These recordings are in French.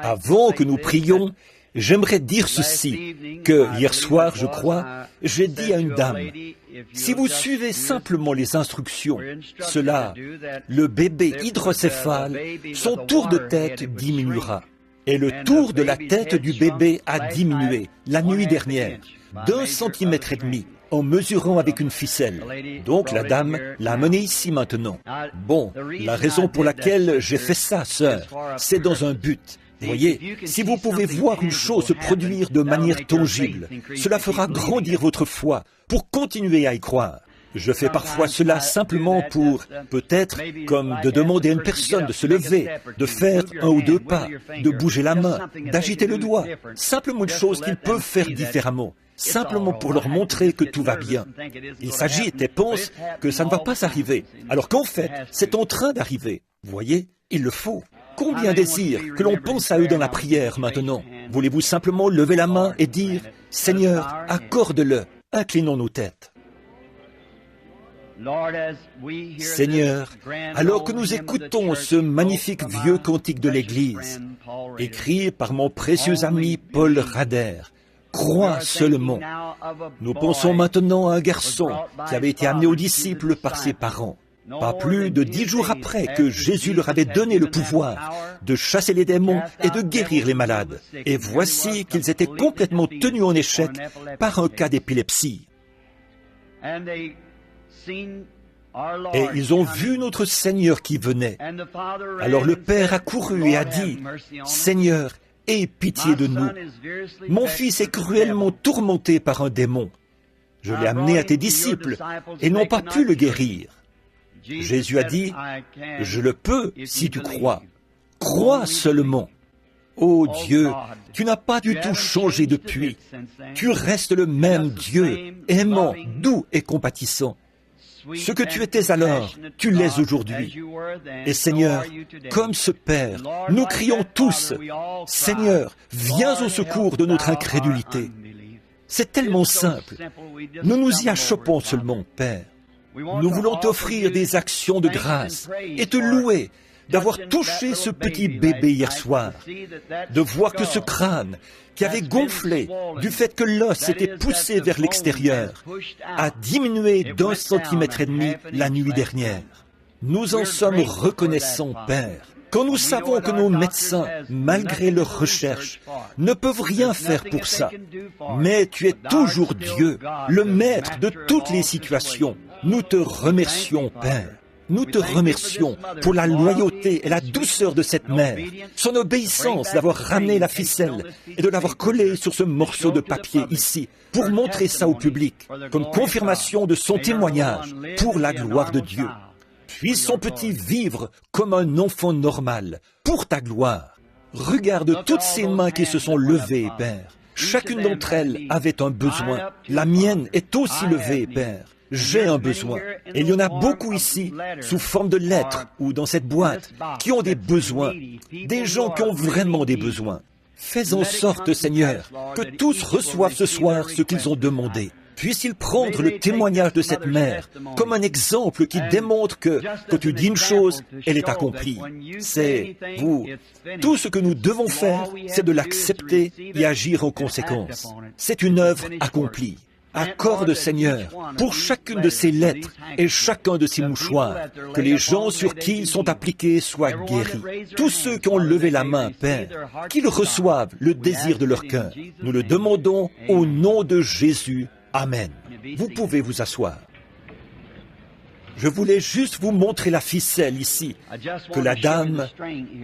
Avant que nous prions, j'aimerais dire ceci, que hier soir, je crois, j'ai dit à une dame, si vous suivez simplement les instructions, cela, le bébé hydrocéphale, son tour de tête diminuera. Et le tour de la tête du bébé a diminué la nuit dernière, d'1,5 centimètre en mesurant avec une ficelle. Donc la dame l'a amené ici maintenant. Bon, la raison pour laquelle j'ai fait ça, sœur, c'est dans un but. Voyez, si vous pouvez voir une chose se produire de manière tangible, cela fera grandir votre foi pour continuer à y croire. Je fais parfois cela simplement pour, peut-être, comme de demander à une personne de se lever, de faire 1 ou 2 pas, de bouger la main, d'agiter le doigt, simplement une chose qu'ils peuvent faire différemment, simplement pour leur montrer que tout va bien. Ils s'agitent et pensent que ça ne va pas arriver, alors qu'en fait, c'est en train d'arriver. Vous voyez, il le faut. Combien désirent que l'on pense à eux dans la prière maintenant? Voulez-vous simplement lever la main et dire, « Seigneur, accorde-le, inclinons nos têtes. » Seigneur, alors que nous écoutons ce magnifique vieux cantique de l'Église, écrit par mon précieux ami Paul Rader, crois seulement. Nous pensons maintenant à un garçon qui avait été amené aux disciples par ses parents. Pas plus de 10 jours après que Jésus leur avait donné le pouvoir de chasser les démons et de guérir les malades. Et voici qu'ils étaient complètement tenus en échec par un cas d'épilepsie. Et ils ont vu notre Seigneur qui venait. Alors le Père a couru et a dit, « Seigneur, aie pitié de nous. Mon fils est cruellement tourmenté par un démon. Je l'ai amené à tes disciples et n'ont pas pu le guérir. » Jésus a dit, « Je le peux si tu crois. Crois seulement. » Ô Dieu, tu n'as pas du tout changé depuis. Tu restes le même Dieu, aimant, doux et compatissant. Ce que tu étais alors, tu l'es aujourd'hui. Et Seigneur, comme ce Père, nous crions tous, « Seigneur, viens au secours de notre incrédulité. » C'est tellement simple. Nous nous y achoppons seulement, Père. Nous voulons t'offrir des actions de grâce et te louer d'avoir touché ce petit bébé hier soir, de voir que ce crâne qui avait gonflé du fait que l'os était poussé vers l'extérieur a diminué d'1,5 centimètre la nuit dernière. Nous en sommes reconnaissants, Père, quand nous savons que nos médecins, malgré leurs recherches, ne peuvent rien faire pour ça. Mais tu es toujours Dieu, le maître de toutes les situations. Nous te remercions, Père. Nous te remercions pour la loyauté et la douceur de cette mère, son obéissance d'avoir ramené la ficelle et de l'avoir collée sur ce morceau de papier ici, pour montrer ça au public, comme confirmation de son témoignage pour la gloire de Dieu. Puisse son petit vivre comme un enfant normal, pour ta gloire. Regarde toutes ces mains qui se sont levées, Père. Chacune d'entre elles avait un besoin. La mienne est aussi levée, Père. J'ai un besoin. Et il y en a beaucoup ici, sous forme de lettres ou dans cette boîte, qui ont des besoins, des gens qui ont vraiment des besoins. Fais en sorte, Seigneur, que tous reçoivent ce soir ce qu'ils ont demandé. Puisse-t-il prendre le témoignage de cette mère comme un exemple qui démontre que, quand tu dis une chose, elle est accomplie. C'est, vous, tout ce que nous devons faire, c'est de l'accepter et agir en conséquence. C'est une œuvre accomplie. Accorde, Seigneur, pour chacune de ces lettres et chacun de ces mouchoirs, que les gens sur qui ils sont appliqués soient guéris. Tous ceux qui ont levé la main, Père, qu'ils reçoivent le désir de leur cœur. Nous le demandons au nom de Jésus. Amen. Vous pouvez vous asseoir. Je voulais juste vous montrer la ficelle ici, que la dame,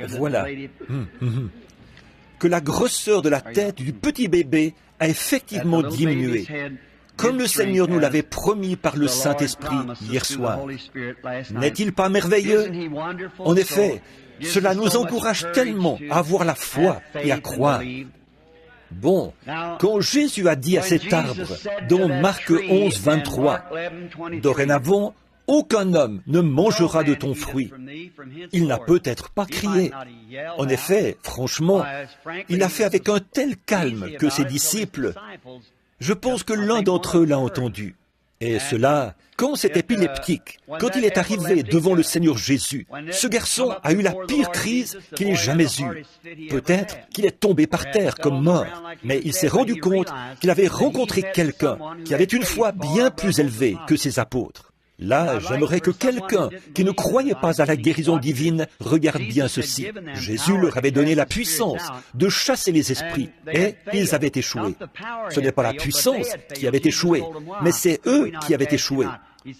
voilà, que la grosseur de la tête du petit bébé a effectivement diminué, comme le Seigneur nous l'avait promis par le Saint-Esprit hier soir. N'est-il pas merveilleux? En effet, cela nous encourage tellement à avoir la foi et à croire. Bon, quand Jésus a dit à cet arbre, dans Marc 11, 23, « Dorénavant, aucun homme ne mangera de ton fruit », il n'a peut-être pas crié. En effet, franchement, il l'a fait avec un tel calme que ses disciples, je pense que l'un d'entre eux l'a entendu. Et cela, quand cet épileptique, quand il est arrivé devant le Seigneur Jésus, ce garçon a eu la pire crise qu'il ait jamais eue. Peut-être qu'il est tombé par terre comme mort, mais il s'est rendu compte qu'il avait rencontré quelqu'un qui avait une foi bien plus élevée que ses apôtres. Là, j'aimerais que quelqu'un qui ne croyait pas à la guérison divine regarde bien ceci. Jésus leur avait donné la puissance de chasser les esprits, et ils avaient échoué. Ce n'est pas la puissance qui avait échoué, mais c'est eux qui avaient échoué.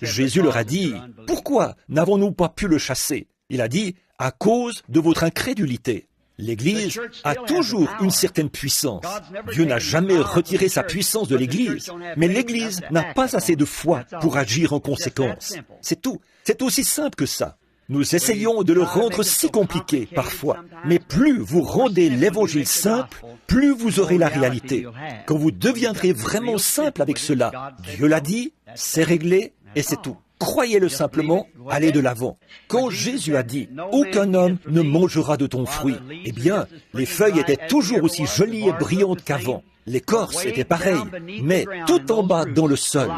Jésus leur a dit, « Pourquoi n'avons-nous pas pu le chasser ?» Il a dit, « À cause de votre incrédulité. » L'Église a toujours une certaine puissance. Dieu n'a jamais retiré sa puissance de l'Église, mais l'Église n'a pas assez de foi pour agir en conséquence. C'est tout. C'est aussi simple que ça. Nous essayons de le rendre si compliqué parfois, mais plus vous rendez l'Évangile simple, plus vous aurez la réalité. Quand vous deviendrez vraiment simple avec cela, Dieu l'a dit, c'est réglé et c'est tout. Croyez-le simplement, allez de l'avant. Quand Jésus a dit « Aucun homme ne mangera de ton fruit », eh bien, les feuilles étaient toujours aussi jolies et brillantes qu'avant. L'écorce était pareille, mais tout en bas dans le sol,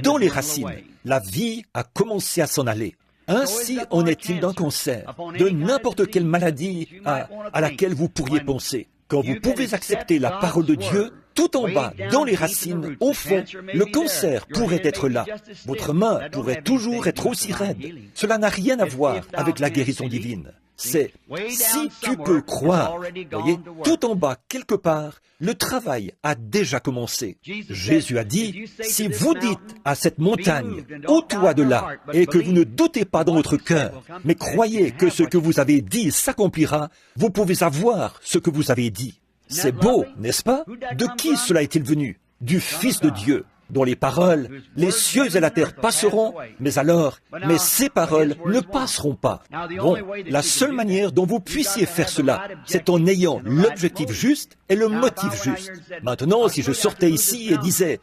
dans les racines, la vie a commencé à s'en aller. Ainsi en est-il d'un cancer, de n'importe quelle maladie à laquelle vous pourriez penser. Quand vous pouvez accepter la parole de Dieu, tout en bas, dans les racines, au fond, le cancer pourrait être là. Votre main pourrait toujours être aussi raide. Cela n'a rien à voir avec la guérison divine. C'est si tu peux croire. Voyez, tout en bas, quelque part, le travail a déjà commencé. Jésus a dit, si vous dites à cette montagne, ôte-toi de là, et que vous ne doutez pas dans votre cœur, mais croyez que ce que vous avez dit s'accomplira, vous pouvez avoir ce que vous avez dit. C'est beau, n'est-ce pas? De qui cela est-il venu? Du Fils de Dieu, dont les paroles, les cieux et la terre passeront, mais ces paroles ne passeront pas. Bon, la seule manière dont vous puissiez faire cela, c'est en ayant l'objectif juste et le motif juste. Maintenant, si je sortais ici et disais,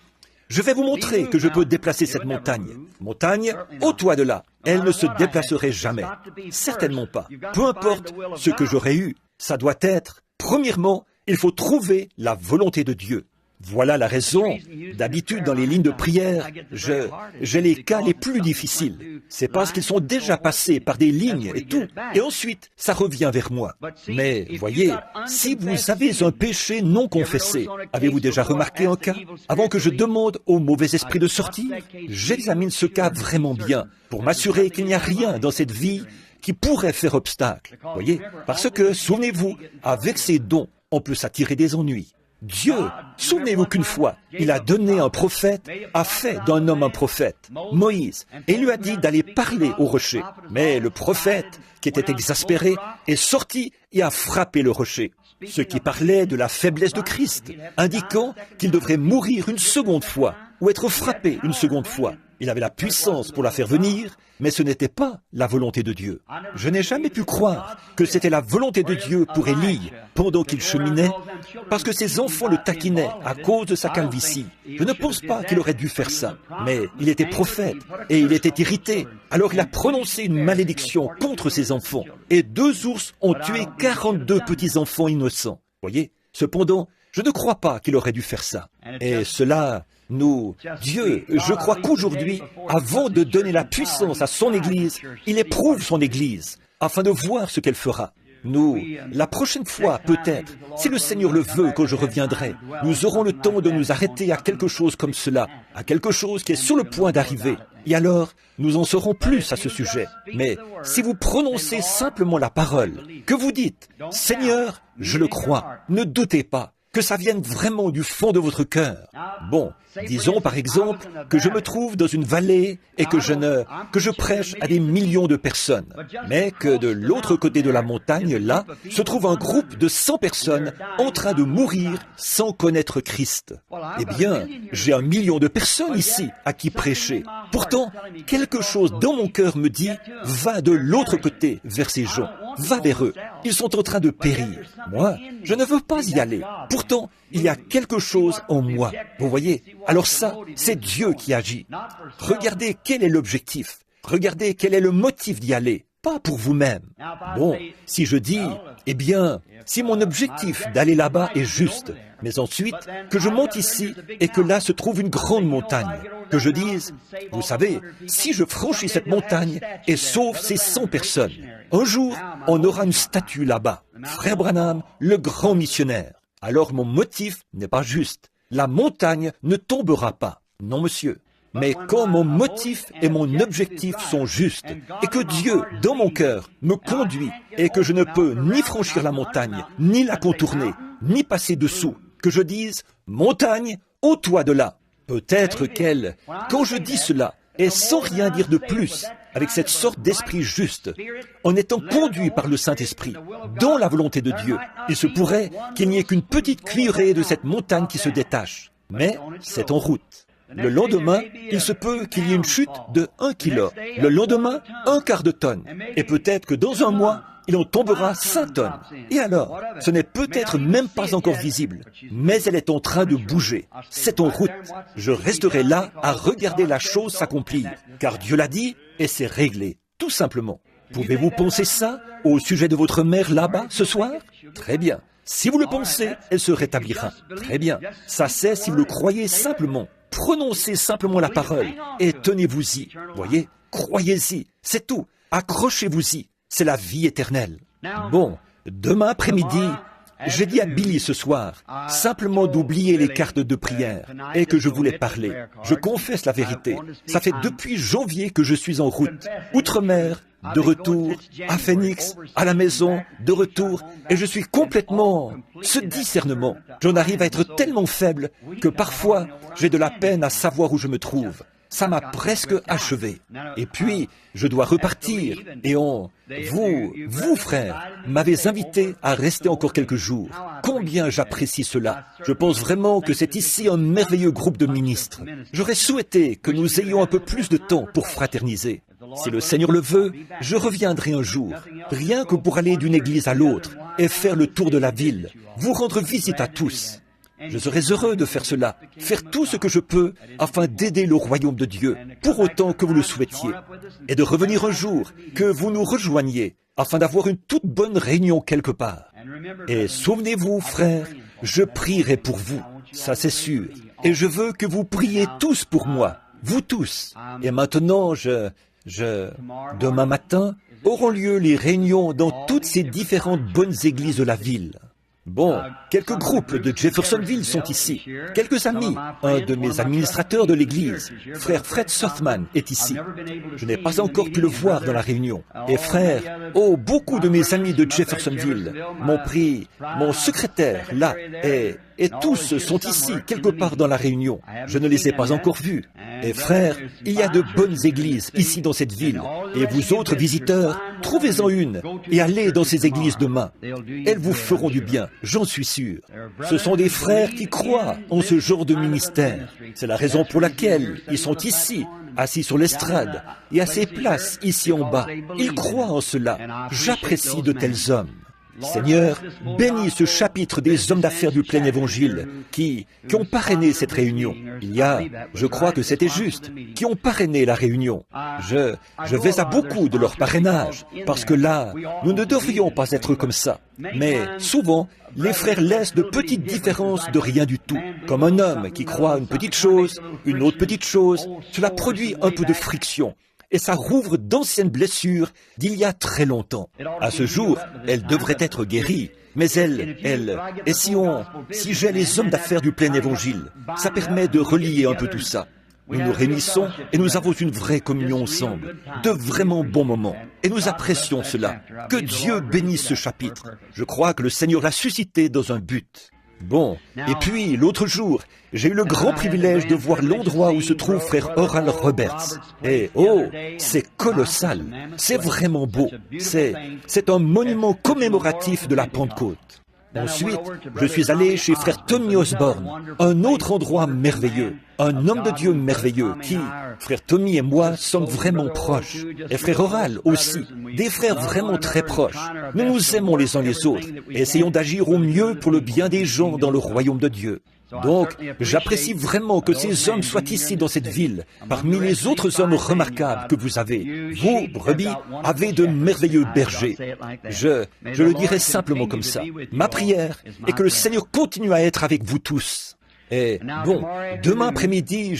je vais vous montrer que je peux déplacer cette montagne. Montagne, ôte-toi de là. Elle ne se déplacerait jamais. Certainement pas. Peu importe ce que j'aurais eu, ça doit être, premièrement, il faut trouver la volonté de Dieu. Voilà la raison. D'habitude, dans les lignes de prière, j'ai les cas les plus difficiles. C'est parce qu'ils sont déjà passés par des lignes et tout. Et ensuite, ça revient vers moi. Mais, voyez, si vous avez un péché non confessé, avez-vous déjà remarqué un cas? Avant que je demande au mauvais esprit de sortir, j'examine ce cas vraiment bien pour m'assurer qu'il n'y a rien dans cette vie qui pourrait faire obstacle. Voyez? Parce que, souvenez-vous, avec ces dons, on peut s'attirer des ennuis. Dieu, souvenez-vous qu'une fois, il a donné un prophète, a fait d'un homme un prophète, Moïse, et lui a dit d'aller parler au rocher. Mais le prophète, qui était exaspéré, est sorti et a frappé le rocher, ce qui parlait de la faiblesse de Christ, indiquant qu'il devrait mourir une seconde fois, ou être frappé une seconde fois. Il avait la puissance pour la faire venir, mais ce n'était pas la volonté de Dieu. Je n'ai jamais pu croire que c'était la volonté de Dieu pour Élie pendant qu'il cheminait, parce que ses enfants le taquinaient à cause de sa calvitie. Je ne pense pas qu'il aurait dû faire ça, mais il était prophète et il était irrité. Alors il a prononcé une malédiction contre ses enfants, et 2 ours ont tué 42 petits-enfants innocents. Voyez, cependant, je ne crois pas qu'il aurait dû faire ça. Et cela... Dieu, je crois qu'aujourd'hui, avant de donner la puissance à son Église, il éprouve son Église, afin de voir ce qu'elle fera. La prochaine fois, peut-être, si le Seigneur le veut, quand je reviendrai, nous aurons le temps de nous arrêter à quelque chose comme cela, à quelque chose qui est sur le point d'arriver. Et alors, nous en saurons plus à ce sujet. Mais si vous prononcez simplement la parole, que vous dites, « Seigneur, je le crois, ne doutez pas », que ça vienne vraiment du fond de votre cœur. Bon, disons par exemple que je me trouve dans une vallée et que je prêche à des millions de personnes, mais que de l'autre côté de la montagne, là, se trouve un groupe de 100 personnes en train de mourir sans connaître Christ. Eh bien, j'ai 1 million de personnes ici à qui prêcher. Pourtant, quelque chose dans mon cœur me dit, va de l'autre côté vers ces gens, va vers eux. Ils sont en train de périr. Moi, je ne veux pas y aller. Pourtant, il y a quelque chose en moi. Vous voyez? Alors ça, c'est Dieu qui agit. Regardez quel est l'objectif. Regardez quel est le motif d'y aller. pas pour vous-même. Bon, si je dis, eh bien, si mon objectif d'aller là-bas est juste, mais ensuite que je monte ici et que là se trouve une grande montagne, que je dise, vous savez, si je franchis cette montagne et sauve ces 100 personnes, un jour, on aura une statue là-bas. Frère Branham, le grand missionnaire. Alors mon motif n'est pas juste. La montagne ne tombera pas. Non, monsieur. Mais quand mon motif et mon objectif sont justes, et que Dieu, dans mon cœur, me conduit, et que je ne peux ni franchir la montagne, ni la contourner, ni passer dessous, que je dise, montagne, ôte-toi de là. Peut-être qu'elle, quand je dis cela, et sans rien dire de plus, avec cette sorte d'esprit juste, en étant conduit par le Saint-Esprit, dans la volonté de Dieu, il se pourrait qu'il n'y ait qu'une petite cuillerée de cette montagne qui se détache. Mais c'est en route. Le lendemain, il se peut qu'il y ait une chute de 1 kilo. Le lendemain, 1/4 de tonne. Et peut-être que dans un mois, il en tombera 5 tonnes. Et alors, ce n'est peut-être même pas encore visible, mais elle est en train de bouger. C'est en route. Je resterai là à regarder la chose s'accomplir, car Dieu l'a dit et c'est réglé, tout simplement. Pouvez-vous penser ça au sujet de votre mère là-bas ce soir? Très bien. Si vous le pensez, elle se rétablira. Très bien. Ça c'est si vous le croyez simplement. Prononcez simplement la parole et tenez-vous-y. Voyez, croyez-y, c'est tout. Accrochez-vous-y. C'est la vie éternelle. Bon, demain après-midi, j'ai dit à Billy ce soir, simplement d'oublier les cartes de prière et que je voulais parler. Je confesse la vérité. Ça fait depuis janvier que je suis en route. Outre-mer, de retour, à Phoenix, à la maison, de retour, et je suis complètement... Ce discernement, j'en arrive à être tellement faible que parfois, j'ai de la peine à savoir où je me trouve. Ça m'a presque achevé. Et puis, je dois repartir. Et vous, frères, m'avez invité à rester encore quelques jours. Combien j'apprécie cela. Je pense vraiment que c'est ici un merveilleux groupe de ministres. J'aurais souhaité que nous ayons un peu plus de temps pour fraterniser. Si le Seigneur le veut, je reviendrai un jour, rien que pour aller d'une église à l'autre et faire le tour de la ville, vous rendre visite à tous. Je serais heureux de faire cela, faire tout ce que je peux afin d'aider le royaume de Dieu, pour autant que vous le souhaitiez, et de revenir un jour, que vous nous rejoigniez, afin d'avoir une toute bonne réunion quelque part. Et souvenez-vous, frères, je prierai pour vous, ça c'est sûr, et je veux que vous priez tous pour moi, vous tous. Et maintenant, demain matin, auront lieu les réunions dans toutes ces différentes bonnes églises de la ville. Bon, quelques groupes de Jeffersonville sont ici. Quelques amis. Un de mes administrateurs de l'église, frère Fred Sothman, est ici. Je n'ai pas encore pu le voir dans la réunion. Et frère, beaucoup de mes amis de Jeffersonville m'ont pris mon secrétaire là, et tous sont ici, quelque part dans la réunion. Je ne les ai pas encore vus. Et frère, il y a de bonnes églises ici dans cette ville. Et vous autres visiteurs, trouvez-en une et allez dans ces églises demain. Elles vous feront du bien, j'en suis sûr. Ce sont des frères qui croient en ce genre de ministère. C'est la raison pour laquelle ils sont ici, assis sur l'estrade, et à ces places ici en bas. Ils croient en cela. J'apprécie de tels hommes. Seigneur, bénis ce chapitre des hommes d'affaires du plein évangile qui ont parrainé cette réunion. Il y a, je crois que c'était juste, qui ont parrainé la réunion. Je vais à beaucoup de leur parrainage, parce que là, nous ne devrions pas être comme ça. Mais souvent, les frères laissent de petites différences de rien du tout. Comme un homme qui croit une petite chose, une autre petite chose, cela produit un peu de friction. Et ça rouvre d'anciennes blessures d'il y a très longtemps. À ce jour, elle devrait être guérie. Mais et si j'ai les hommes d'affaires du plein évangile, ça permet de relier un peu tout ça. Nous nous réunissons et nous avons une vraie communion ensemble, de vraiment bons moments. Et nous apprécions cela. Que Dieu bénisse ce chapitre. Je crois que le Seigneur l'a suscité dans un but. Bon, et puis l'autre jour, j'ai eu le grand privilège de voir l'endroit où se trouve frère Oral Roberts. Et c'est colossal, c'est vraiment beau, c'est un monument commémoratif de la Pentecôte. Ensuite, je suis allé chez frère Tommy Osborne, un autre endroit merveilleux, un homme de Dieu merveilleux qui, frère Tommy et moi, sommes vraiment proches. Et frère Oral aussi, des frères vraiment très proches. Nous nous aimons les uns les autres et essayons d'agir au mieux pour le bien des gens dans le royaume de Dieu. Donc, j'apprécie vraiment que ces hommes soient ici dans cette ville, parmi les autres hommes remarquables que vous avez. Vous, brebis, avez de merveilleux bergers. Je le dirai simplement comme ça. Ma prière est que le Seigneur continue à être avec vous tous. Et bon, demain après-midi,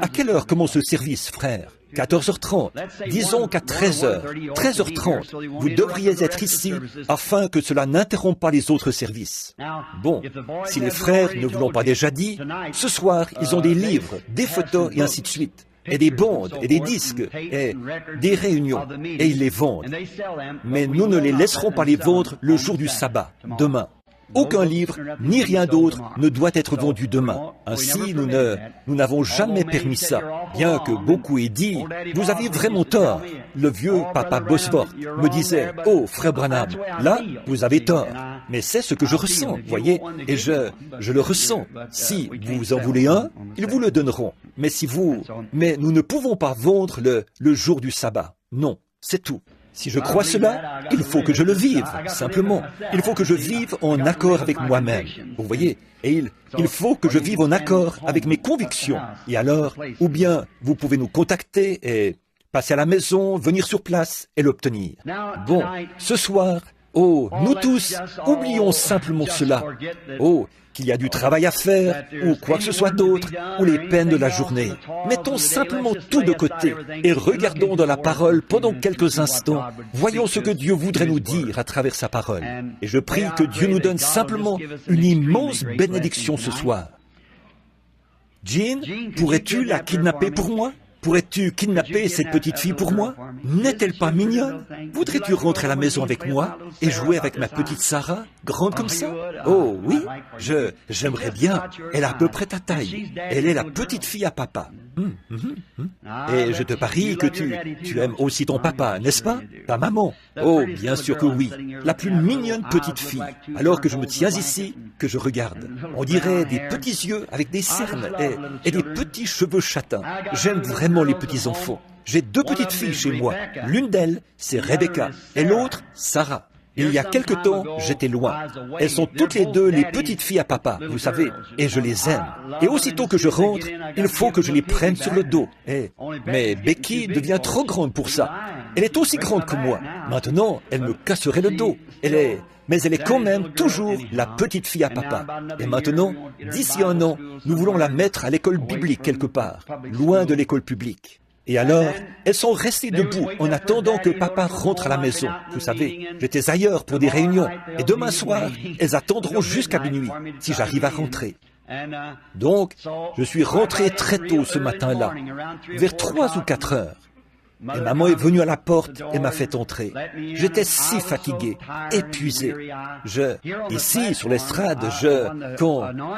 à quelle heure commence le service, frère? 14h30. Disons qu'à 13h30, vous devriez être ici afin que cela n'interrompe pas les autres services. Bon, si les frères ne vous l'ont pas déjà dit, ce soir, ils ont des livres, des photos et ainsi de suite, et des bandes, et des disques, et des réunions, et ils les vendent. Mais nous ne les laisserons pas les vendre le jour du sabbat, demain. Aucun livre, ni rien d'autre, ne doit être vendu demain. Ainsi, nous n'avons jamais permis ça. Bien que beaucoup aient dit, vous avez vraiment tort. Le vieux papa Bosworth me disait, oh, frère Branham, là, vous avez tort. Mais c'est ce que je ressens, voyez, et je le ressens. Si vous en voulez un, ils vous le donneront. Mais nous ne pouvons pas vendre le jour du sabbat. Non, c'est tout. Si je crois cela, il faut que je le vive, simplement. Il faut que je vive en accord avec moi-même. Vous voyez? Et il faut que je vive en accord avec mes convictions. Et alors, ou bien vous pouvez nous contacter et passer à la maison, venir sur place et l'obtenir. Bon, ce soir, oh, nous tous, oublions simplement cela. Oh, qu'il y a du travail à faire, ou quoi que ce soit d'autre, ou les peines de la journée. Mettons simplement tout de côté et regardons dans la parole pendant quelques instants. Voyons ce que Dieu voudrait nous dire à travers sa parole. Et je prie que Dieu nous donne simplement une immense bénédiction ce soir. Jean, pourrais-tu la kidnapper pour moi? Pourrais-tu kidnapper cette petite fille pour moi? N'est-elle pas mignonne? Voudrais-tu rentrer à la maison avec moi et jouer avec ma petite Sarah, grande comme ça? Oh oui, j'aimerais bien. Elle a à peu près ta taille. Elle est la petite fille à papa. Et je te parie que tu aimes aussi ton papa, n'est-ce pas? Ta maman? Oh, bien sûr que oui. La plus mignonne petite fille. Alors que je me tiens ici, que je regarde. On dirait des petits yeux avec des cernes et des petits cheveux châtains. J'aime vraiment les petits enfants. J'ai 2 petites filles chez moi. L'une d'elles, c'est Rebecca, et l'autre, Sarah. Il y a quelque temps, j'étais loin. Elles sont toutes les 2 les petites filles à papa, vous savez, et je les aime. Et aussitôt que je rentre, il faut que je les prenne sur le dos. Mais Becky devient trop grande pour ça. Elle est aussi grande que moi. Maintenant, elle me casserait le dos. Mais elle est quand même toujours la petite fille à papa. Et maintenant, d'ici 1 an, nous voulons la mettre à l'école biblique quelque part, loin de l'école publique. Et alors, elles sont restées debout en attendant que papa rentre à la maison. Vous savez, j'étais ailleurs pour des réunions. Et demain soir, elles attendront jusqu'à minuit, si j'arrive à rentrer. Donc, je suis rentré très tôt ce matin-là, vers 3 ou 4 heures. Et maman est venue à la porte et m'a fait entrer. J'étais si fatigué, épuisé. Ici, sur l'estrade,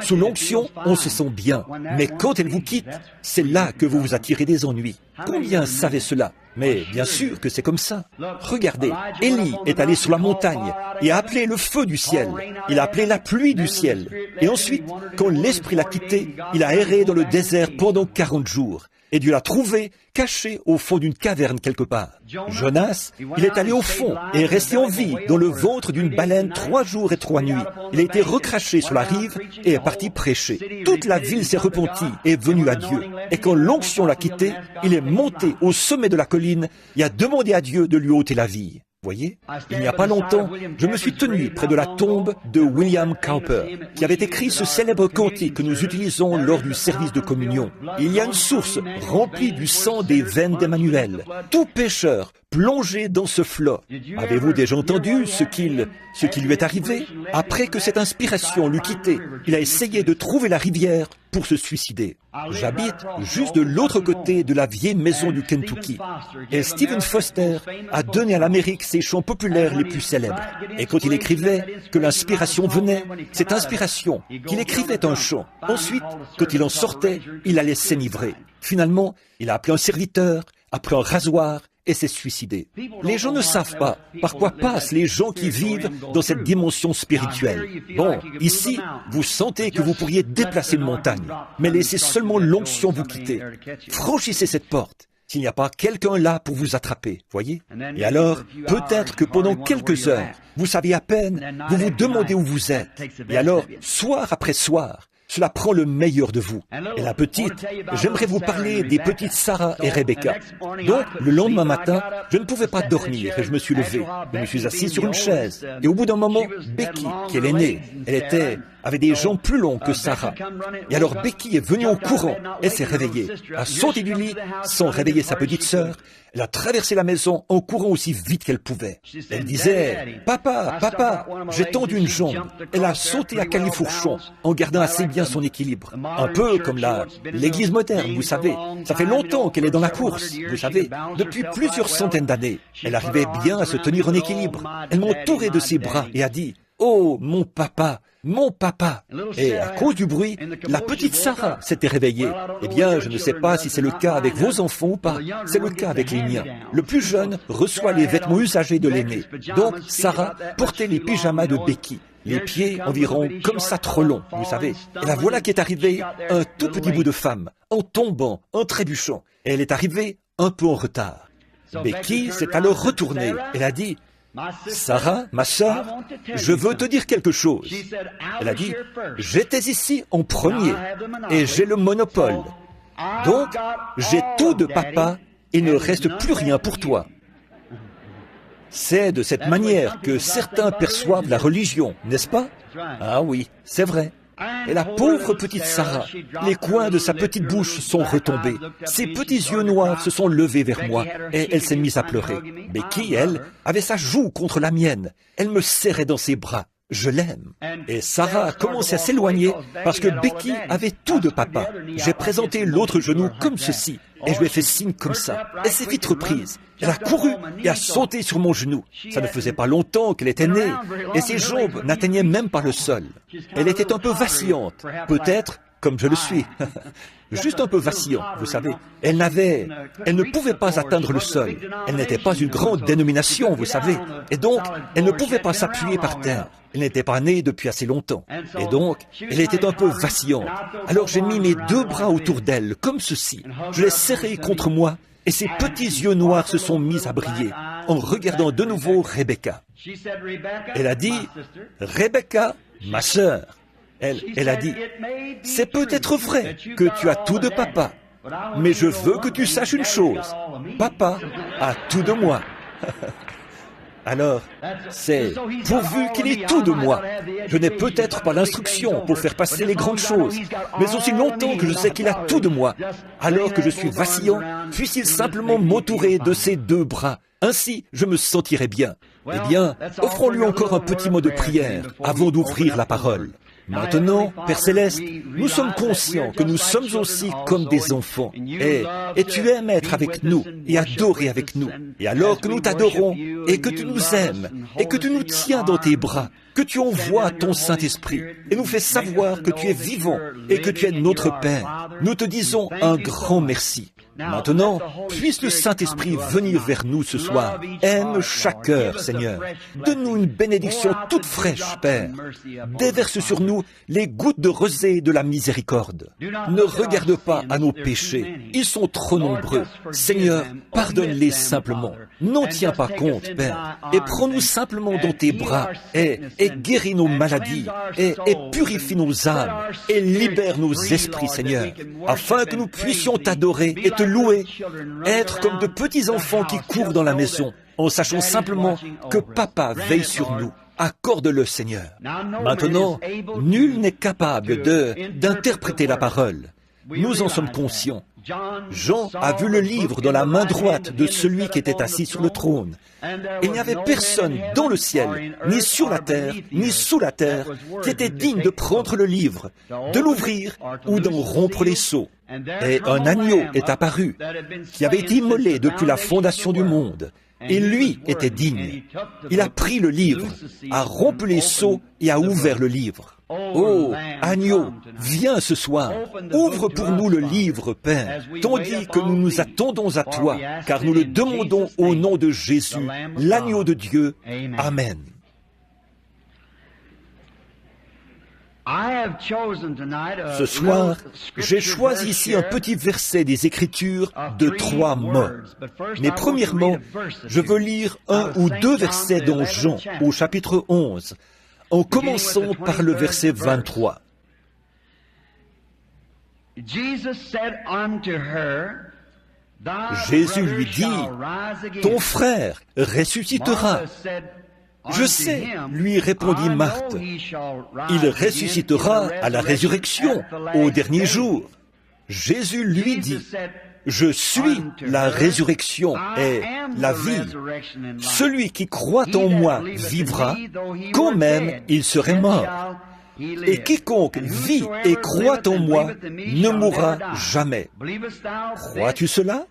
sous l'onction, on se sent bien. Mais quand elle vous quitte, c'est là que vous vous attirez des ennuis. Combien savaient cela? Mais bien sûr que c'est comme ça. Regardez, Élie est allé sur la montagne et a appelé le feu du ciel. Il a appelé la pluie du ciel. Et ensuite, quand l'Esprit l'a quitté, il a erré dans le désert pendant 40 jours. Et Dieu l'a trouvé caché au fond d'une caverne quelque part. Jonas, il est allé au fond et est resté en vie dans le ventre d'une baleine 3 jours et 3 nuits. Il a été recraché sur la rive et est parti prêcher. Toute la ville s'est repentie et est venue à Dieu. Et quand l'onction l'a quitté, il est monté au sommet de la colline et a demandé à Dieu de lui ôter la vie. Voyez, il n'y a pas longtemps, je me suis tenu près de la tombe de William Cowper, qui avait écrit ce célèbre cantique que nous utilisons lors du service de communion. Il y a une source remplie du sang des veines d'Emmanuel. Tout pécheur plongé dans ce flot. Avez-vous déjà entendu ce qui lui est arrivé? Après que cette inspiration l'eut quitté, il a essayé de trouver la rivière pour se suicider. J'habite juste de l'autre côté de la vieille maison du Kentucky. Et Stephen Foster a donné à l'Amérique ses chants populaires les plus célèbres. Et quand il écrivait que l'inspiration venait, cette inspiration, qu'il écrivait un chant. Ensuite, quand il en sortait, il allait s'enivrer. Finalement, il a appelé un serviteur, a pris un rasoir et s'est suicidé. Les gens ne savent pas par quoi passent les gens qui vivent dans cette dimension spirituelle. Bon, ici, vous sentez que vous pourriez déplacer une montagne, mais laissez seulement l'onction vous quitter. Franchissez cette porte. S'il n'y a pas quelqu'un là pour vous attraper, voyez? Et alors, peut-être que pendant quelques heures, vous savez à peine, vous vous demandez où vous êtes. Et alors, soir après soir, cela prend le meilleur de vous. Et la petite, j'aimerais vous parler des petites Sarah et Rebecca. Donc, le lendemain matin, je ne pouvais pas dormir et je me suis levé. Je me suis assis sur une chaise. Et au bout d'un moment, Becky, qui est l'aînée, avait des jambes plus longues que Sarah. Et alors Becky est venue en courant. Elle s'est réveillée, a sauté du lit sans réveiller sa petite sœur. Elle a traversé la maison en courant aussi vite qu'elle pouvait. Elle disait, « Papa, papa, j'ai tendu une jambe. » Elle a sauté à califourchon en gardant assez bien son équilibre. Un peu comme l'église moderne, vous savez. Ça fait longtemps qu'elle est dans la course, vous savez. Depuis plusieurs centaines d'années, elle arrivait bien à se tenir en équilibre. Elle m'entourait de ses bras et a dit, « Oh, mon papa, mon papa !» Et à cause du bruit, la petite Sarah s'était réveillée. Eh bien, je ne sais pas si c'est le cas avec vos enfants ou pas. C'est le cas avec les miens. Le plus jeune reçoit les vêtements usagés de l'aîné. Donc, Sarah portait les pyjamas de Becky. Les pieds environ comme ça trop longs, vous savez. Et la voilà qui est arrivée, un tout petit bout de femme, en tombant, en trébuchant. Et elle est arrivée un peu en retard. Becky s'est alors retournée. Elle a dit, « Sarah, ma sœur, je veux te dire quelque chose. » Elle a dit, « J'étais ici en premier et j'ai le monopole. Donc, j'ai tout de papa et il ne reste plus rien pour toi. » C'est de cette manière que certains perçoivent la religion, n'est-ce pas? Ah oui, c'est vrai. Et la pauvre petite Sarah, les coins de sa petite bouche sont retombés. Ses petits yeux noirs se sont levés vers moi et elle s'est mise à pleurer. Becky, elle, avait sa joue contre la mienne. Elle me serrait dans ses bras. Je l'aime. Et Sarah a commencé à s'éloigner parce que Becky avait tout de papa. J'ai présenté l'autre genou comme ceci et je lui ai fait signe comme ça. Elle s'est vite reprise. Elle a couru et a sauté sur mon genou. Ça ne faisait pas longtemps qu'elle était née et ses jambes n'atteignaient même pas le sol. Elle était un peu vacillante, peut-être comme je le suis. Juste un peu vacillant, vous savez. Elle ne pouvait pas atteindre le sol. Elle n'était pas une grande dénomination, vous savez. Et donc, elle ne pouvait pas s'appuyer par terre. Elle n'était pas née depuis assez longtemps. Et donc, elle était un peu vacillante. Alors j'ai mis mes deux bras autour d'elle, comme ceci. Je l'ai serrée contre moi, et ses petits yeux noirs se sont mis à briller, en regardant de nouveau Rebecca. Elle a dit, « Rebecca, ma sœur. » Elle a dit, « C'est peut-être vrai que tu as tout de papa, mais je veux que tu saches une chose. Papa a tout de moi. » Alors, c'est pourvu qu'il ait tout de moi. Je n'ai peut-être pas l'instruction pour faire passer les grandes choses, mais aussi longtemps que je sais qu'il a tout de moi, alors que je suis vacillant, puisse-t-il simplement m'entourer de ses deux bras. Ainsi, je me sentirai bien. Eh bien, offrons-lui encore un petit mot de prière avant d'ouvrir la parole. Maintenant, Père Céleste, nous sommes conscients que nous sommes aussi comme des enfants. Et tu aimes être avec nous et adorer avec nous. Et alors que nous t'adorons et que tu nous aimes et que tu nous tiens dans tes bras, que tu envoies ton Saint-Esprit et nous fais savoir que tu es vivant et que tu es notre Père, nous te disons un grand merci. Maintenant, puisse le Saint-Esprit venir vers nous ce soir. Aime chaque cœur, Seigneur. Donne-nous une bénédiction toute fraîche, Père. Déverse sur nous les gouttes de rosée de la miséricorde. Ne regarde pas à nos péchés. Ils sont trop nombreux. Seigneur, pardonne-les simplement. N'en tiens pas compte, Père. Et prends-nous simplement dans tes bras et guéris nos maladies et purifie nos âmes et libère nos esprits, Seigneur, afin que nous puissions t'adorer et te louer, être comme de petits enfants qui courent dans la maison, en sachant simplement que Papa veille sur nous. Accorde-le, Seigneur. Maintenant, nul n'est capable d'interpréter la parole. Nous en sommes conscients. Jean a vu le livre dans la main droite de celui qui était assis sur le trône. Il n'y avait personne dans le ciel, ni sur la terre, ni sous la terre, qui était digne de prendre le livre, de l'ouvrir ou d'en rompre les sceaux. Et un agneau est apparu, qui avait été immolé depuis la fondation du monde. Et lui était digne. Il a pris le livre, a rompu les sceaux et a ouvert le livre. Oh, agneau, viens ce soir, ouvre pour nous le livre, Père, tandis que nous nous attendons à toi, car nous le demandons au nom de Jésus, l'agneau de Dieu. Amen. Ce soir, j'ai choisi ici un petit verset des Écritures de 3 mots. Mais premièrement, je veux lire un ou deux versets dans Jean, au chapitre 11, en commençant par le verset 23. Jésus lui dit, « Ton frère ressuscitera. » Je sais, lui répondit Marthe, il ressuscitera à la résurrection, au dernier jour. Jésus lui dit, je suis la résurrection et la vie. Celui qui croit en moi vivra, quand même il serait mort. Et quiconque vit et croit en moi ne mourra jamais. Crois-tu cela?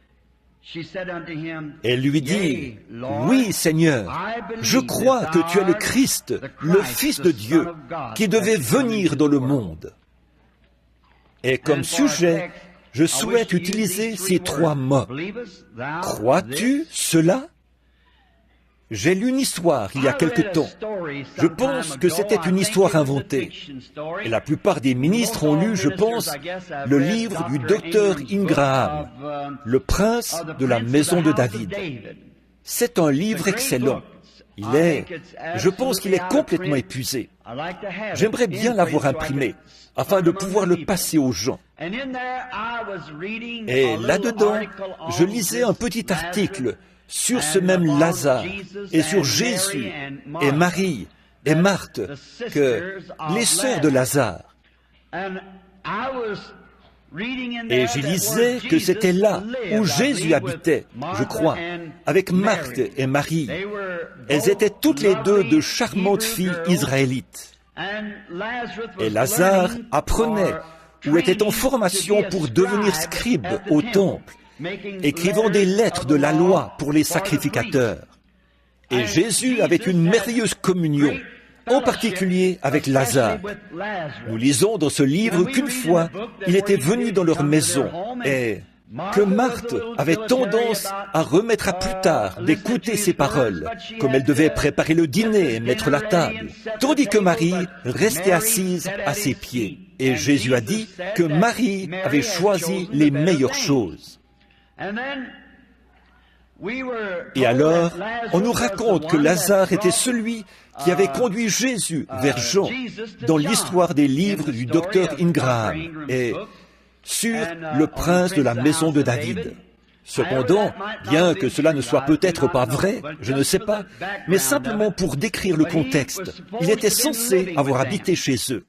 Elle lui dit, oui, Seigneur, je crois que tu es le Christ, le Fils de Dieu, qui devait venir dans le monde. Et comme sujet, je souhaite utiliser ces trois mots. Crois-tu cela? J'ai lu une histoire il y a quelque temps. Je pense que c'était une histoire inventée. Et la plupart des ministres ont lu, je pense, le livre du docteur Ingraham, Le prince de la maison de David. C'est un livre excellent. Je pense qu'il est complètement épuisé. J'aimerais bien l'avoir imprimé, afin de pouvoir le passer aux gens. Et là-dedans, je lisais un petit article sur ce même Lazare, et sur Jésus, et Marie, et Marthe, que les sœurs de Lazare. Et j'y lisais que c'était là où Jésus habitait, je crois, avec Marthe et Marie. Elles étaient toutes les deux de charmantes filles israélites. Et Lazare apprenait ou était en formation pour devenir scribe au temple, écrivant des lettres de la loi pour les sacrificateurs. Et Jésus avait une merveilleuse communion, en particulier avec Lazare. Nous lisons dans ce livre qu'une fois, il était venu dans leur maison et que Marthe avait tendance à remettre à plus tard d'écouter ses paroles, comme elle devait préparer le dîner et mettre la table, tandis que Marie restait assise à ses pieds. Et Jésus a dit que Marie avait choisi les meilleures choses. Et alors, on nous raconte que Lazare était celui qui avait conduit Jésus vers Jean dans l'histoire des livres du docteur Ingraham et sur le prince de la maison de David. Cependant, bien que cela ne soit peut-être pas vrai, je ne sais pas, mais simplement pour décrire le contexte, il était censé avoir habité chez eux.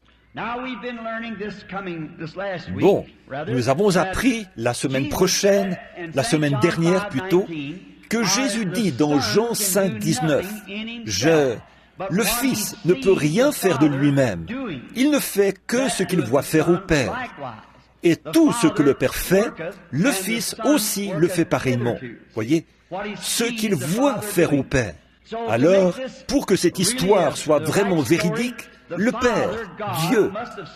Bon, nous avons appris la semaine prochaine, la semaine dernière plutôt, que Jésus dit dans Jean 5, 19, « Le Fils ne peut rien faire de lui-même, il ne fait que ce qu'il voit faire au Père. Et tout ce que le Père fait, le Fils aussi le fait pareillement. » Voyez, ce qu'il voit faire au Père. Alors, pour que cette histoire soit vraiment véridique, le Père, Dieu,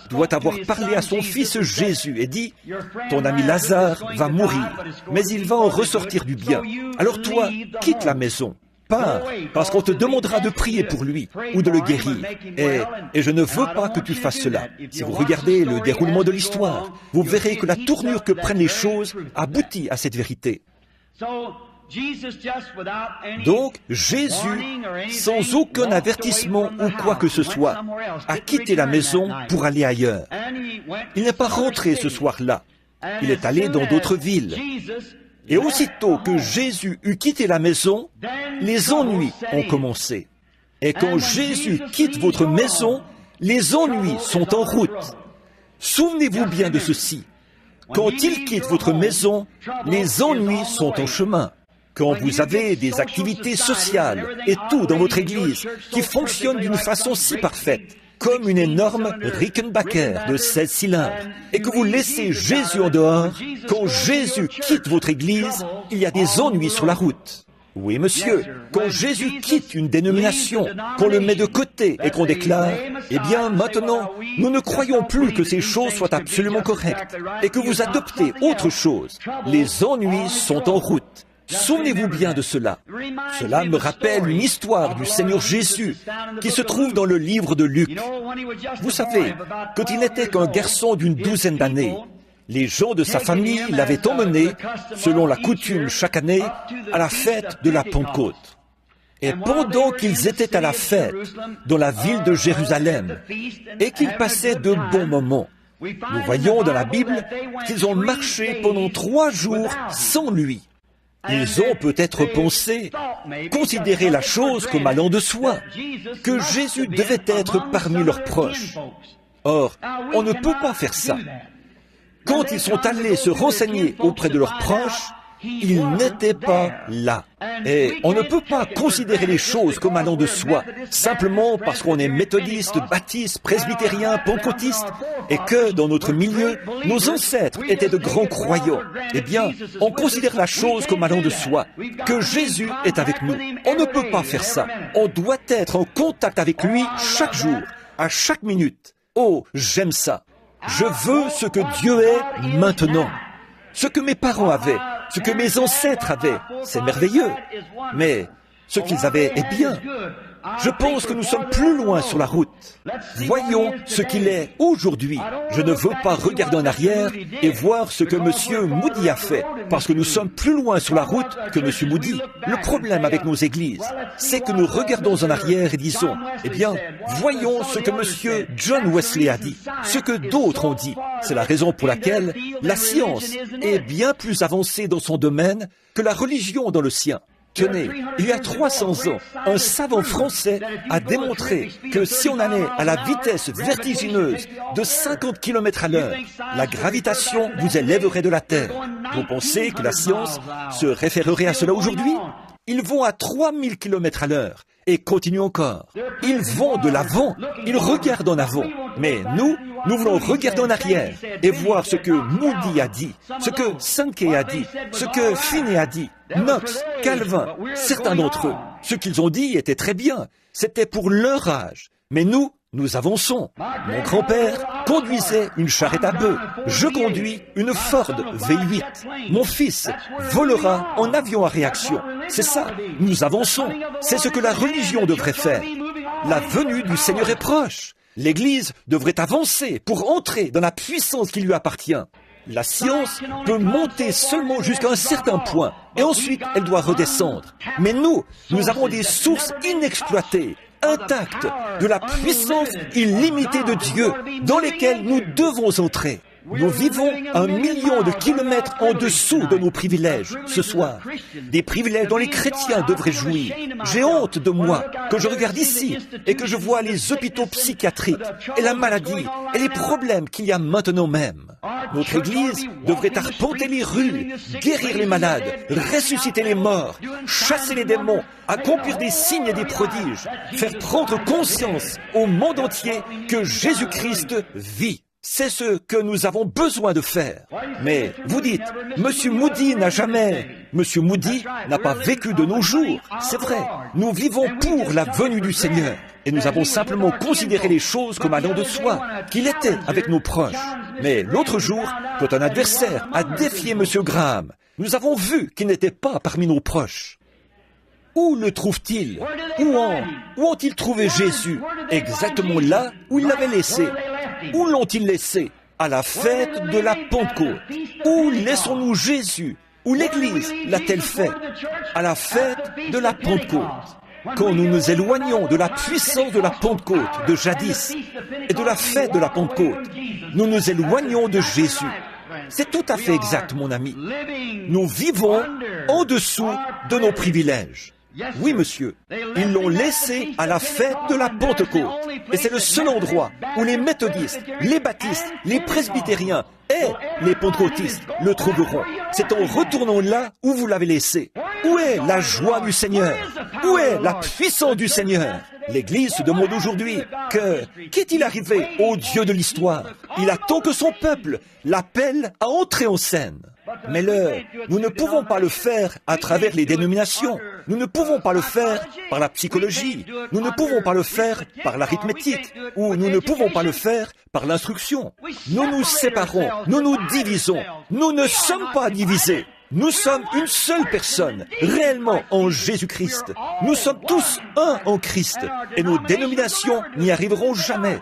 doit avoir parlé à son Fils Jésus et dit, « Ton ami Lazare va mourir, mais il va en ressortir du bien. Alors toi, quitte la maison, pars, parce qu'on te demandera de prier pour lui ou de le guérir. Et je ne veux pas que tu fasses cela. » Si vous regardez le déroulement de l'histoire, vous verrez que la tournure que prennent les choses aboutit à cette vérité. Donc, Jésus, sans aucun avertissement ou quoi que ce soit, a quitté la maison pour aller ailleurs. Il n'est pas rentré ce soir-là. Il est allé dans d'autres villes. Et aussitôt que Jésus eut quitté la maison, les ennuis ont commencé. Et quand Jésus quitte votre maison, les ennuis sont en route. Souvenez-vous bien de ceci. Quand il quitte votre maison, les ennuis sont en chemin. Quand vous avez des activités sociales et tout dans votre église qui fonctionnent d'une façon si parfaite, comme une énorme Rickenbacker de 16 cylindres, et que vous laissez Jésus en dehors, quand Jésus quitte votre église, il y a des ennuis sur la route. Oui, monsieur, quand Jésus quitte une dénomination, qu'on le met de côté et qu'on déclare, eh bien, maintenant, nous ne croyons plus que ces choses soient absolument correctes, et que vous adoptez autre chose. Les ennuis sont en route. Souvenez-vous bien de cela. Cela me rappelle une histoire du Seigneur Jésus qui se trouve dans le livre de Luc. Vous savez, quand il n'était qu'un garçon d'une douzaine d'années, les gens de sa famille l'avaient emmené, selon la coutume chaque année, à la fête de la Pentecôte. Et pendant qu'ils étaient à la fête dans la ville de Jérusalem et qu'ils passaient de bons moments, Nous voyons dans la Bible qu'ils ont marché pendant 3 jours sans lui. Ils ont peut-être pensé, considéré la chose comme allant de soi, que Jésus devait être parmi leurs proches. Or, on ne peut pas faire ça. Quand ils sont allés se renseigner auprès de leurs proches, il n'était pas là. Et on ne peut pas considérer les choses comme allant de soi, simplement parce qu'on est méthodiste, baptiste, presbytérien, pentecôtiste, et que dans notre milieu, nos ancêtres étaient de grands croyants. Eh bien, on considère la chose comme allant de soi, que Jésus est avec nous. On ne peut pas faire ça. On doit être en contact avec lui chaque jour, à chaque minute. Oh, j'aime ça. Je veux ce que Dieu est maintenant. Ce que mes parents avaient, ce que mes ancêtres avaient, c'est merveilleux. Mais ce qu'ils avaient est bien. Je pense que nous sommes plus loin sur la route. Voyons ce qu'il est aujourd'hui. Je ne veux pas regarder en arrière et voir ce que M. Moody a fait, parce que nous sommes plus loin sur la route que M. Moody. Le problème avec nos églises, c'est que nous regardons en arrière et disons, eh bien, voyons ce que M. John Wesley a dit, ce que d'autres ont dit. C'est la raison pour laquelle la science est bien plus avancée dans son domaine que la religion dans le sien. Tenez, il y a 300 ans, un savant français a démontré que si on allait à la vitesse vertigineuse de 50 km à l'heure, la gravitation vous élèverait de la Terre. Vous pensez que la science se référerait à cela aujourd'hui? Ils vont à 3000 km à l'heure et continuent encore. Ils vont de l'avant, ils regardent en avant. Mais nous voulons regarder en arrière et voir ce que Moody a dit, ce que Sankey a dit, ce que Finney a dit, Knox, Calvin, certains d'entre eux. Ce qu'ils ont dit était très bien, c'était pour leur âge. Mais nous avançons. Mon grand-père conduisait une charrette à bœufs. Je conduis une Ford V8. Mon fils volera en avion à réaction. C'est ça, nous avançons. C'est ce que la religion devrait faire. La venue du Seigneur est proche. L'Église devrait avancer pour entrer dans la puissance qui lui appartient. La science peut monter seulement jusqu'à un certain point, et ensuite elle doit redescendre. Mais nous avons des sources inexploitées, intactes, de la puissance illimitée de Dieu, dans lesquelles nous devons entrer. Nous vivons 1 million de kilomètres en dessous de nos privilèges ce soir. Des privilèges dont les chrétiens devraient jouir. J'ai honte de moi que je regarde ici et que je vois les hôpitaux psychiatriques et la maladie et les problèmes qu'il y a maintenant même. Notre Église devrait arpenter les rues, guérir les malades, ressusciter les morts, chasser les démons, accomplir des signes et des prodiges, faire prendre conscience au monde entier que Jésus-Christ vit. C'est ce que nous avons besoin de faire. Mais vous dites, Monsieur Moody Monsieur Moody n'a pas vécu de nos jours. C'est vrai, nous vivons pour la venue du Seigneur. Et nous avons simplement considéré les choses comme allant de soi, qu'il était avec nos proches. Mais l'autre jour, quand un adversaire a défié Monsieur Graham, nous avons vu qu'il n'était pas parmi nos proches. Où le trouve-t-il? Où ont-ils trouvé Jésus? Exactement là où ils l'avaient laissé. Où l'ont-ils laissé? À la fête de la Pentecôte. Où laissons-nous Jésus? Où l'Église l'a-t-elle fait? À la fête de la Pentecôte. Quand nous nous éloignons de la puissance de la Pentecôte de jadis et de la fête de la Pentecôte, nous nous éloignons de Jésus. C'est tout à fait exact, mon ami. Nous vivons en dessous de nos privilèges. Oui, monsieur. Ils l'ont laissé à la fête de la Pentecôte. Et c'est le seul endroit où les méthodistes, les baptistes, les presbytériens et les pentecôtistes le trouveront. C'est en retournant là où vous l'avez laissé. Où est la joie du Seigneur? Où est la puissance du Seigneur? L'Église se demande aujourd'hui qu'est-il arrivé au Dieu de l'histoire? Il attend que son peuple l'appelle à entrer en scène. Mais nous ne pouvons pas le faire à travers les dénominations. Nous ne pouvons pas le faire par la psychologie. Nous ne pouvons pas le faire par l'arithmétique. Ou nous ne pouvons pas le faire par l'instruction. Nous nous séparons. Nous nous divisons. Nous ne sommes pas divisés. Nous sommes une seule personne, réellement en Jésus-Christ. Nous sommes tous un en Christ. Et nos dénominations n'y arriveront jamais.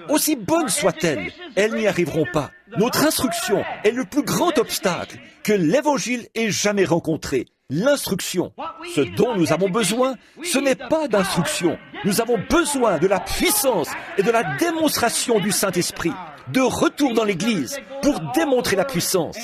Aussi bonnes soient-elles, elles n'y arriveront pas. Notre instruction est le plus grand obstacle que l'Évangile ait jamais rencontré. L'instruction. Ce dont nous avons besoin, ce n'est pas d'instruction. Nous avons besoin de la puissance et de la démonstration du Saint-Esprit. de retour dans l'Église pour démontrer la puissance.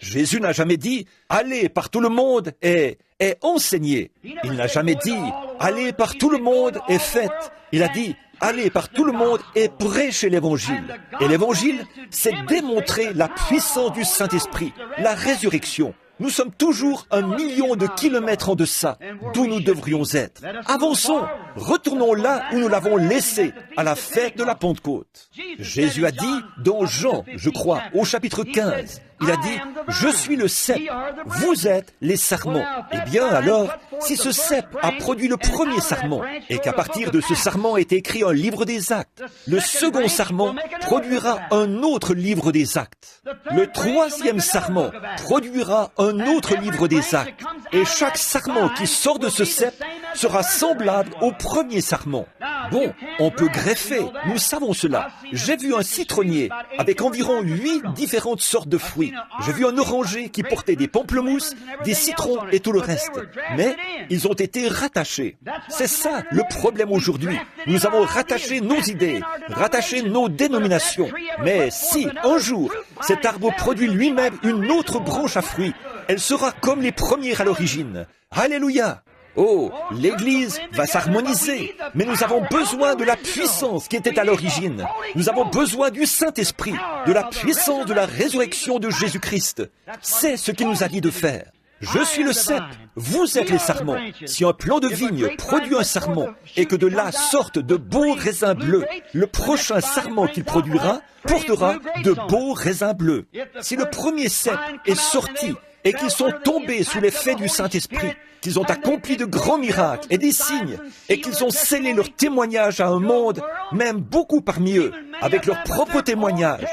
Jésus n'a jamais dit « Allez par tout le monde et enseignez ». Il n'a jamais dit « Allez par tout le monde et faites ». Il a dit « Allez par tout le monde et prêchez l'Évangile ». Et l'Évangile, c'est démontrer la puissance du Saint-Esprit, la résurrection. Nous sommes toujours 1 million de kilomètres en deçà d'où nous devrions être. Avançons, retournons là où nous l'avons laissé, à la fête de la Pentecôte. Jésus a dit dans Jean, je crois, au chapitre 15, il a dit « Je suis le cep, vous êtes les sarments ». Eh bien alors, si ce cep a produit le premier sarment, et qu'à partir de ce sarment est écrit un livre des actes, le second sarment produira un autre livre des actes. Le troisième sarment produira un autre livre des actes. Et chaque sarment qui sort de ce cep sera semblable au premier sarment. Bon, on peut greffer, nous savons cela. J'ai vu un citronnier avec environ 8 différentes sortes de fruits. J'ai vu un oranger qui portait des pamplemousses, des citrons et tout le reste. Mais ils ont été rattachés. C'est ça le problème aujourd'hui. Nous avons rattaché nos idées, rattaché nos dénominations. Mais si, un jour, cet arbre produit lui-même une autre branche à fruits, elle sera comme les premières à l'origine. Alléluia! Oh, l'Église va s'harmoniser, mais nous avons besoin de la puissance qui était à l'origine. Nous avons besoin du Saint-Esprit, de la puissance de la résurrection de Jésus-Christ. C'est ce qu'il nous a dit de faire. Je suis le cep, vous êtes les sarments. Si un plant de vigne produit un sarment et que de là sortent de beaux raisins bleus, le prochain sarment qu'il produira portera de beaux raisins bleus. Si le premier cep est sorti et qu'ils sont tombés sous l'effet du Saint-Esprit, qu'ils ont accompli de grands miracles et des signes, et qu'ils ont scellé leur témoignage à un monde, même beaucoup parmi eux, avec leur propre témoignage.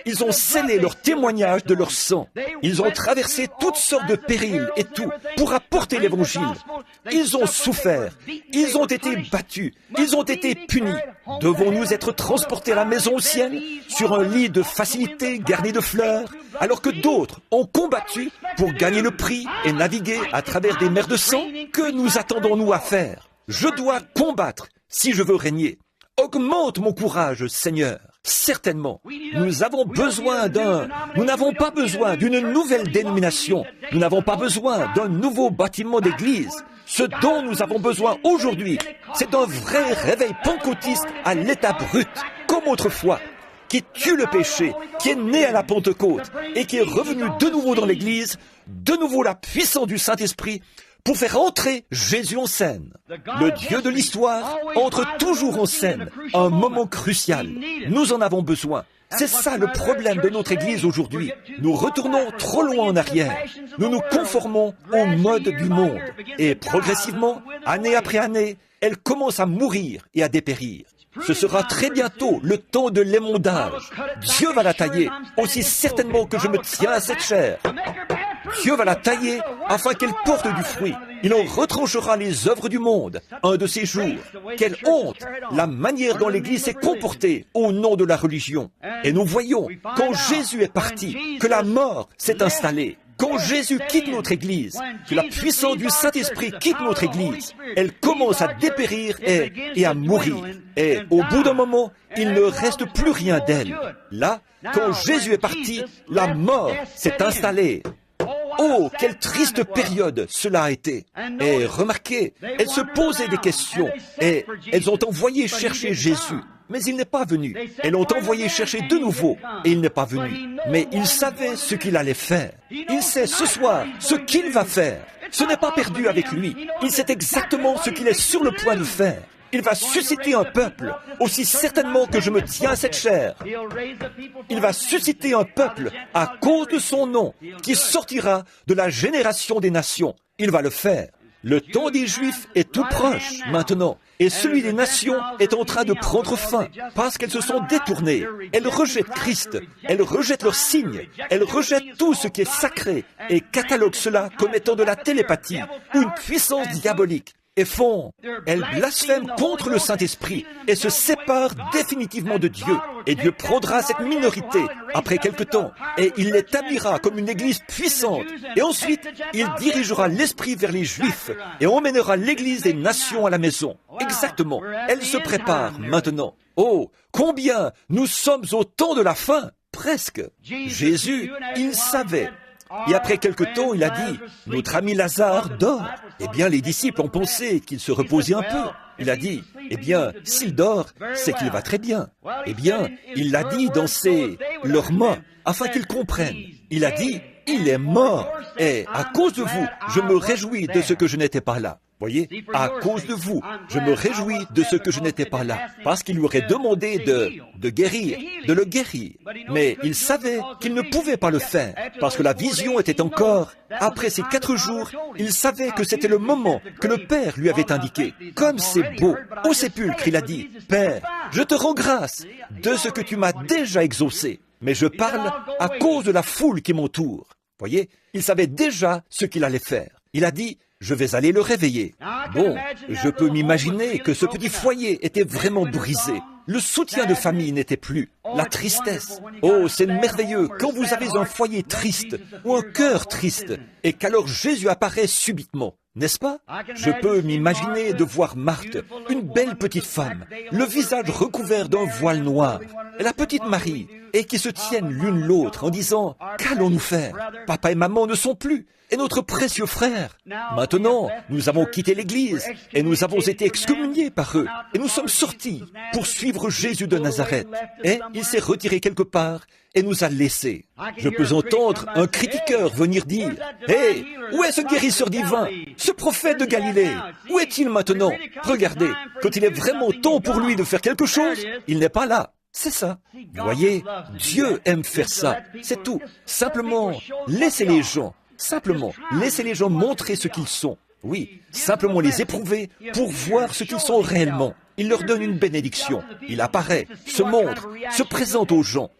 Ils ont scellé leur témoignage de leur sang. Ils ont traversé toutes sortes de périls et tout pour apporter l'Évangile. Ils ont souffert. Ils ont été battus. Ils ont été punis. Devons-nous être transportés à la maison au ciel, sur un lit de facilité garni de fleurs, alors que d'autres ont combattu pour gagner le prix et naviguer à travers des mers de sang? Que nous attendons-nous à faire? Je dois combattre si je veux régner. Augmente mon courage, Seigneur. Certainement, nous n'avons pas besoin d'une nouvelle dénomination. Nous n'avons pas besoin d'un nouveau bâtiment d'église. Ce dont nous avons besoin aujourd'hui, c'est d'un vrai réveil pentecôtiste à l'état brut, comme autrefois, qui tue le péché, qui est né à la Pentecôte et qui est revenu de nouveau dans l'église, de nouveau la puissance du Saint-Esprit, pour faire entrer Jésus en scène. Le Dieu de l'histoire entre toujours en scène, à un moment crucial. Nous en avons besoin. C'est ça le problème de notre Église aujourd'hui. Nous retournons trop loin en arrière. Nous nous conformons au mode du monde. Et progressivement, année après année, elle commence à mourir et à dépérir. Ce sera très bientôt le temps de l'émondage. Dieu va la tailler, aussi certainement que je me tiens à cette chair. Dieu va la tailler afin qu'elle porte du fruit. Il en retranchera les œuvres du monde un de ces jours. Quelle honte, la manière dont l'Église s'est comportée au nom de la religion. Et nous voyons, quand Jésus est parti, que la mort s'est installée. Quand Jésus quitte notre Église, que la puissance du Saint-Esprit quitte notre Église, elle commence à dépérir et à mourir. Et au bout d'un moment, il ne reste plus rien d'elle. Là, quand Jésus est parti, la mort s'est installée. Oh, quelle triste période cela a été. Et remarquez, elles se posaient des questions et elles ont envoyé chercher Jésus. Mais il n'est pas venu. Elles l'ont envoyé chercher de nouveau et il n'est pas venu. Mais il savait ce qu'il allait faire. Il sait ce soir ce qu'il va faire. Ce n'est pas perdu avec lui. Il sait exactement ce qu'il est sur le point de faire. Il va susciter un peuple, aussi certainement que je me tiens à cette chair. Il va susciter un peuple à cause de son nom, qui sortira de la génération des nations. Il va le faire. Le temps des Juifs est tout proche maintenant, et celui des nations est en train de prendre fin, parce qu'elles se sont détournées. Elles rejettent Christ, elles rejettent leurs signes, elles rejettent tout ce qui est sacré, et cataloguent cela comme étant de la télépathie, ou une puissance diabolique. et font. Elles blasphèment contre le Saint-Esprit et se séparent définitivement de Dieu. Et Dieu prendra cette minorité après quelque temps et il l'établira comme une église puissante. Et ensuite, il dirigera l'Esprit vers les Juifs et emmènera l'église des nations à la maison. Exactement. Elle se prépare maintenant. Oh, combien nous sommes au temps de la fin, presque. Jésus, il savait. Et après quelque temps, il a dit, « Notre ami Lazare dort. » Eh bien, les disciples ont pensé qu'il se reposait un peu. Il a dit, « Eh bien, s'il dort, c'est qu'il va très bien. » Eh bien, il l'a dit dans leurs mots, afin qu'ils comprennent. Il a dit, « Il est mort. Et à cause de vous, je me réjouis de ce que je n'étais pas là. » Voyez, à cause de vous, je me réjouis de ce que je n'étais pas là, parce qu'il lui aurait demandé de guérir, de le guérir. Mais il savait qu'il ne pouvait pas le faire, parce que la vision était encore, après ces 4 jours, il savait que c'était le moment que le Père lui avait indiqué. Comme c'est beau, au sépulcre, il a dit, « Père, je te rends grâce de ce que tu m'as déjà exaucé, mais je parle à cause de la foule qui m'entoure. » Voyez, il savait déjà ce qu'il allait faire. Il a dit, je vais aller le réveiller. Bon, je peux m'imaginer que ce petit foyer était vraiment brisé. Le soutien de famille n'était plus. La tristesse. Oh, c'est merveilleux quand vous avez un foyer triste ou un cœur triste et qu'alors Jésus apparaît subitement. N'est-ce pas? Je peux m'imaginer de voir Marthe, une belle petite femme, le visage recouvert d'un voile noir, et la petite Marie, et qui se tiennent l'une l'autre en disant « Qu'allons-nous faire? Papa et maman ne sont plus, et notre précieux frère. Maintenant, nous avons quitté l'Église, et nous avons été excommuniés par eux, et nous sommes sortis pour suivre Jésus de Nazareth. Et il s'est retiré quelque part, et nous a laissés. » Je peux entendre un critiqueur venir dire « Hé, où est ce guérisseur divin, ce prophète de Galilée? Où est-il maintenant? Regardez, quand il est vraiment temps pour lui de faire quelque chose, il n'est pas là. » C'est ça. Vous voyez, Dieu aime faire ça. C'est tout. Simplement, laissez les gens. Simplement, laissez les gens montrer ce qu'ils sont. Oui, simplement les éprouver pour voir ce qu'ils sont réellement. Il leur donne une bénédiction. Il apparaît, se montre, se présente aux gens.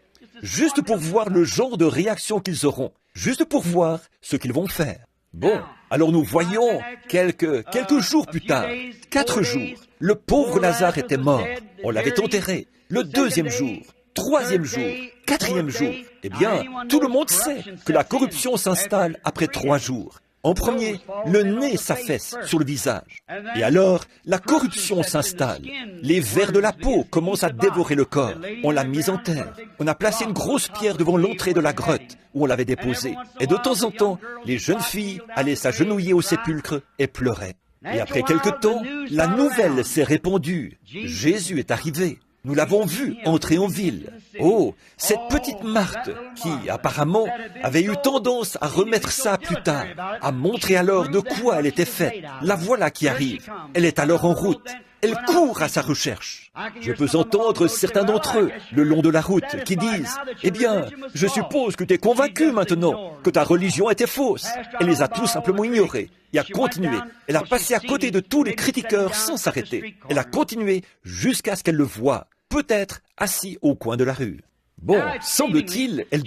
Juste pour voir le genre de réaction qu'ils auront. Juste pour voir ce qu'ils vont faire. Bon, alors nous voyons quelques jours plus tard, 4 jours, le pauvre Lazare était mort. On l'avait enterré. Le 2e jour, 3e jour, 4e jour. Eh bien, tout le monde sait que la corruption s'installe après 3 jours. En premier, le nez s'affaisse sur le visage. Et alors, la corruption s'installe. Les vers de la peau commencent à dévorer le corps. On l'a mis en terre. On a placé une grosse pierre devant l'entrée de la grotte où on l'avait déposée. Et de temps en temps, les jeunes filles allaient s'agenouiller au sépulcre et pleuraient. Et après quelque temps, la nouvelle s'est répandue. Jésus est arrivé. Nous l'avons vu entrer en ville. Oh, cette petite Marthe, qui apparemment avait eu tendance à remettre ça plus tard, à montrer alors de quoi elle était faite. La voilà qui arrive. Elle est alors en route. Elle court à sa recherche. Je peux entendre certains d'entre eux, le long de la route, qui disent « Eh bien, je suppose que tu es convaincu maintenant que ta religion était fausse. » Elle les a tout simplement ignorés et a continué. Elle a passé à côté de tous les critiqueurs sans s'arrêter. Elle a continué jusqu'à ce qu'elle le voie. Peut-être assis au coin de la rue. Bon, semble-t-il, elle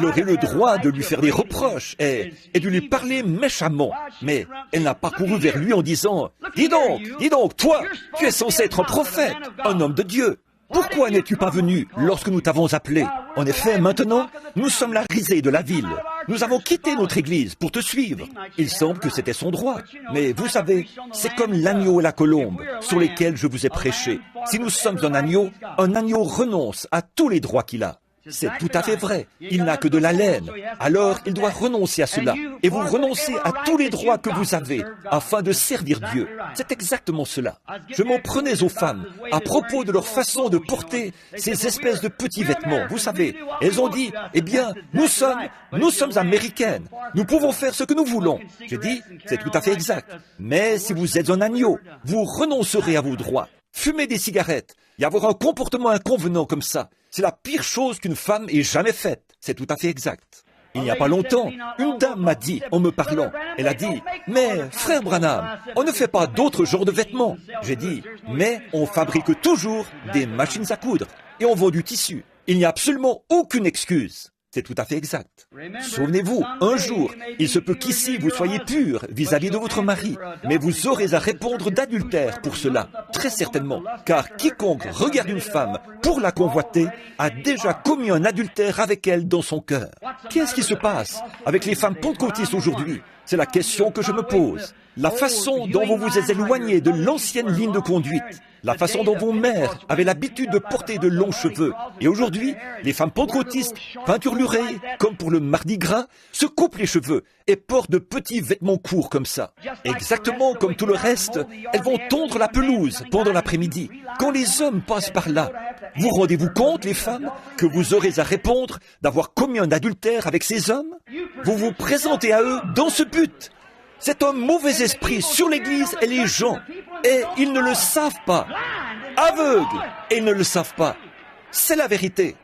aurait le droit de lui faire des reproches et de lui parler méchamment. Mais elle n'a pas couru vers lui en disant « Dis donc, toi, tu es censé être un prophète, un homme de Dieu. Pourquoi n'es-tu pas venu lorsque nous t'avons appelé? En effet, maintenant, nous sommes la risée de la ville. Nous avons quitté notre église pour te suivre. » Il semble que c'était son droit. Mais vous savez, c'est comme l'agneau et la colombe sur lesquels je vous ai prêché. Si nous sommes un agneau renonce à tous les droits qu'il a. C'est tout à fait vrai. Il n'a que de la laine. Alors, il doit renoncer à cela. Et vous renoncez à tous les droits que vous avez afin de servir Dieu. C'est exactement cela. Je m'en prenais aux femmes à propos de leur façon de porter ces espèces de petits vêtements. Vous savez, elles ont dit, eh bien, nous sommes américaines. Nous pouvons faire ce que nous voulons. J'ai dit, c'est tout à fait exact. Mais si vous êtes un agneau, vous renoncerez à vos droits. Fumer des cigarettes et avoir un comportement inconvenant comme ça, c'est la pire chose qu'une femme ait jamais faite. C'est tout à fait exact. Il n'y a pas longtemps, une dame m'a dit, en me parlant, elle a dit, « Mais, frère Branham, on ne fait pas d'autres genres de vêtements. » J'ai dit, « Mais on fabrique toujours des machines à coudre et on vend du tissu. Il n'y a absolument aucune excuse. » C'est tout à fait exact. Souvenez-vous, un jour, il se peut qu'ici vous soyez purs vis-à-vis de votre mari, mais vous aurez à répondre d'adultère pour cela, très certainement, car quiconque regarde une femme pour la convoiter a déjà commis un adultère avec elle dans son cœur. Qu'est-ce qui se passe avec les femmes pentecôtistes aujourd'hui? C'est la question que je me pose. La façon dont vous vous êtes éloigné de l'ancienne ligne de conduite, la façon dont vos mères avaient l'habitude de porter de longs cheveux. Et aujourd'hui, les femmes pentecôtistes, peinturlurées, comme pour le mardi gras, se coupent les cheveux et portent de petits vêtements courts comme ça. Exactement comme tout le reste, elles vont tondre la pelouse pendant l'après-midi. Quand les hommes passent par là, vous rendez-vous compte, les femmes, que vous aurez à répondre d'avoir commis un adultère avec ces hommes? Vous vous présentez à eux dans ce but. C'est un mauvais esprit sur l'Église et les gens, et ils ne le savent pas. Aveugles, et ils ne le savent pas. C'est la vérité.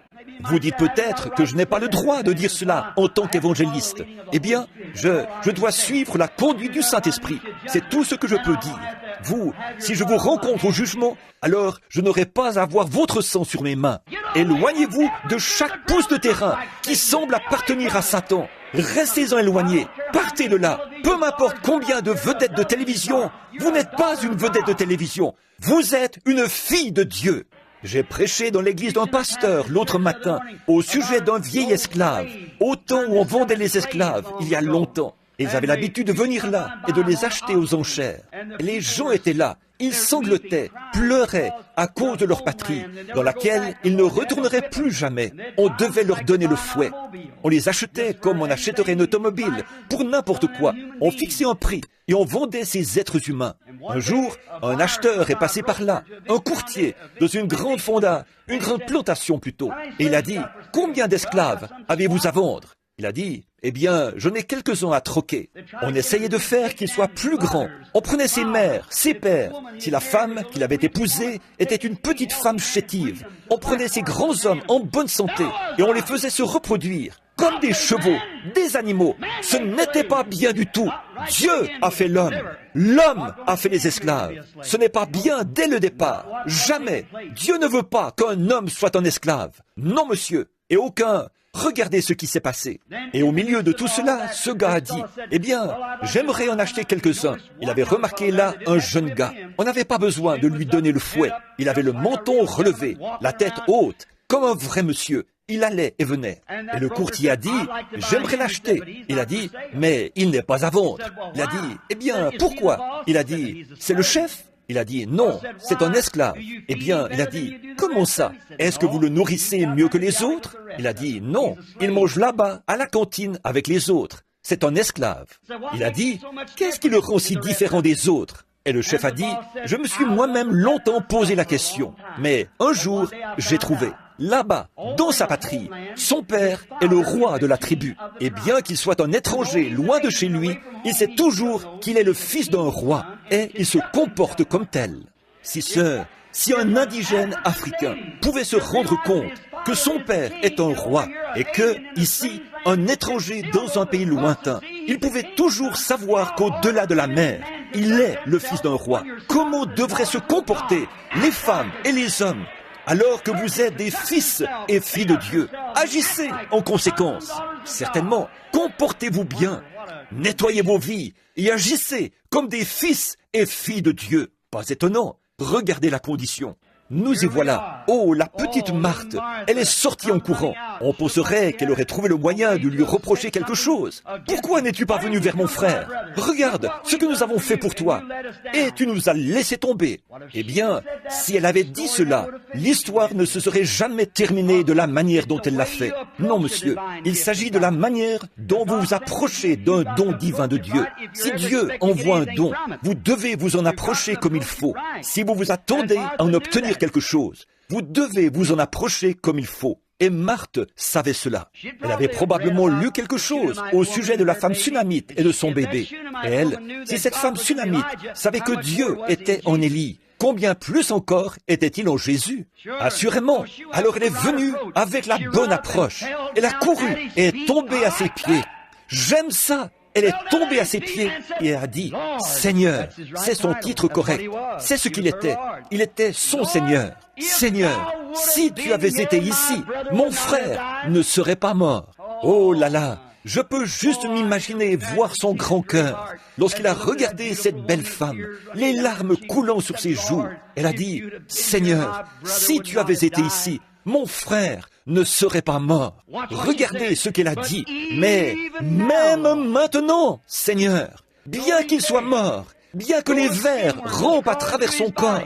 Vous dites peut-être que je n'ai pas le droit de dire cela en tant qu'évangéliste. Eh bien, je dois suivre la conduite du Saint-Esprit. C'est tout ce que je peux dire. Vous, si je vous rencontre au jugement, alors je n'aurai pas à avoir votre sang sur mes mains. Éloignez-vous de chaque pouce de terrain qui semble appartenir à Satan. Restez-en éloignés. Partez de là. Peu m'importe combien de vedettes de télévision. Vous n'êtes pas une vedette de télévision. Vous êtes une fille de Dieu. J'ai prêché dans l'église d'un pasteur l'autre matin au sujet d'un vieil esclave, au temps où on vendait les esclaves, il y a longtemps. Ils avaient l'habitude de venir là et de les acheter aux enchères. Les gens étaient là, ils sanglotaient, pleuraient à cause de leur patrie, dans laquelle ils ne retourneraient plus jamais. On devait leur donner le fouet. On les achetait comme on achèterait une automobile, pour n'importe quoi. On fixait un prix et on vendait ces êtres humains. Un jour, un acheteur est passé par là, un courtier, dans une grande plantation plutôt. Et il a dit, « Combien d'esclaves avez-vous à vendre ?» Il a dit, « Eh bien, j'en ai quelques-uns à troquer. » On essayait de faire qu'ils soient plus grands. On prenait ses mères, ses pères. Si la femme qu'il avait épousée était une petite femme chétive, on prenait ces grands hommes en bonne santé et on les faisait se reproduire comme des chevaux, des animaux. Ce n'était pas bien du tout. Dieu a fait l'homme. L'homme a fait les esclaves. Ce n'est pas bien dès le départ. Jamais. Dieu ne veut pas qu'un homme soit un esclave. Non, monsieur. Et aucun. Regardez ce qui s'est passé. Et au milieu de tout cela, ce gars a dit, « Eh bien, j'aimerais en acheter quelques-uns. » Il avait remarqué là un jeune gars. On n'avait pas besoin de lui donner le fouet. Il avait le menton relevé, la tête haute, comme un vrai monsieur. Il allait et venait. Et le courtier a dit, « J'aimerais l'acheter. » Il a dit, « Mais il n'est pas à vendre. » Il a dit, « Eh bien, pourquoi ?» Il a dit, « C'est le chef. » Il a dit, « Non, c'est un esclave. » Eh bien, il a dit, « Comment ça? Est-ce que vous le nourrissez mieux que les autres ?» Il a dit, « Non, il mange là-bas, à la cantine, avec les autres. C'est un esclave. » Il a dit, « Qu'est-ce qui le rend si différent des autres ?» Et le chef a dit, « Je me suis moi-même longtemps posé la question, mais un jour, j'ai trouvé. Là-bas, dans sa patrie, son père est le roi de la tribu. Et bien qu'il soit un étranger loin de chez lui, il sait toujours qu'il est le fils d'un roi et il se comporte comme tel. Si un indigène africain pouvait se rendre compte que son père est un roi et que, ici, un étranger dans un pays lointain, il pouvait toujours savoir qu'au-delà de la mer, il est le fils d'un roi. Comment devraient se comporter les femmes et les hommes alors que vous êtes des fils et filles de Dieu? Agissez en conséquence. Certainement, comportez-vous bien, nettoyez vos vies et agissez comme des fils et filles de Dieu. Pas étonnant, regardez la condition. Nous y voilà. Oh, la petite Marthe, elle est sortie en courant. On penserait qu'elle aurait trouvé le moyen de lui reprocher quelque chose. Pourquoi n'es-tu pas venu vers mon frère? Regarde ce que nous avons fait pour toi. Et tu nous as laissé tomber. Eh bien, si elle avait dit cela, l'histoire ne se serait jamais terminée de la manière dont elle l'a fait. Non, monsieur, il s'agit de la manière dont vous vous approchez d'un don divin de Dieu. Si Dieu envoie un don, vous devez vous en approcher comme il faut. Si vous vous attendez à en obtenir quelque chose, vous devez vous en approcher comme il faut. Et Marthe savait cela. Elle avait probablement lu quelque chose au sujet de la femme sunamite et de son bébé. Et elle, si cette femme sunamite savait que Dieu était en Élie, combien plus encore était-il en Jésus? Assurément. Alors elle est venue avec la bonne approche. Elle a couru et est tombée à ses pieds. J'aime ça. Elle est tombée à ses pieds et a dit, « Seigneur », c'est son titre correct, c'est ce qu'il était. Il était son Seigneur. « Seigneur, si tu avais été ici, mon frère ne serait pas mort. » Oh là là, je peux juste m'imaginer voir son grand cœur lorsqu'il a regardé cette belle femme, les larmes coulant sur ses joues. Elle a dit, « Seigneur, si tu avais été ici, mon frère ne serait pas mort. » Regardez ce qu'elle a dit. Mais même maintenant, Seigneur, bien qu'il soit mort, bien que les vers rompent à travers son corps,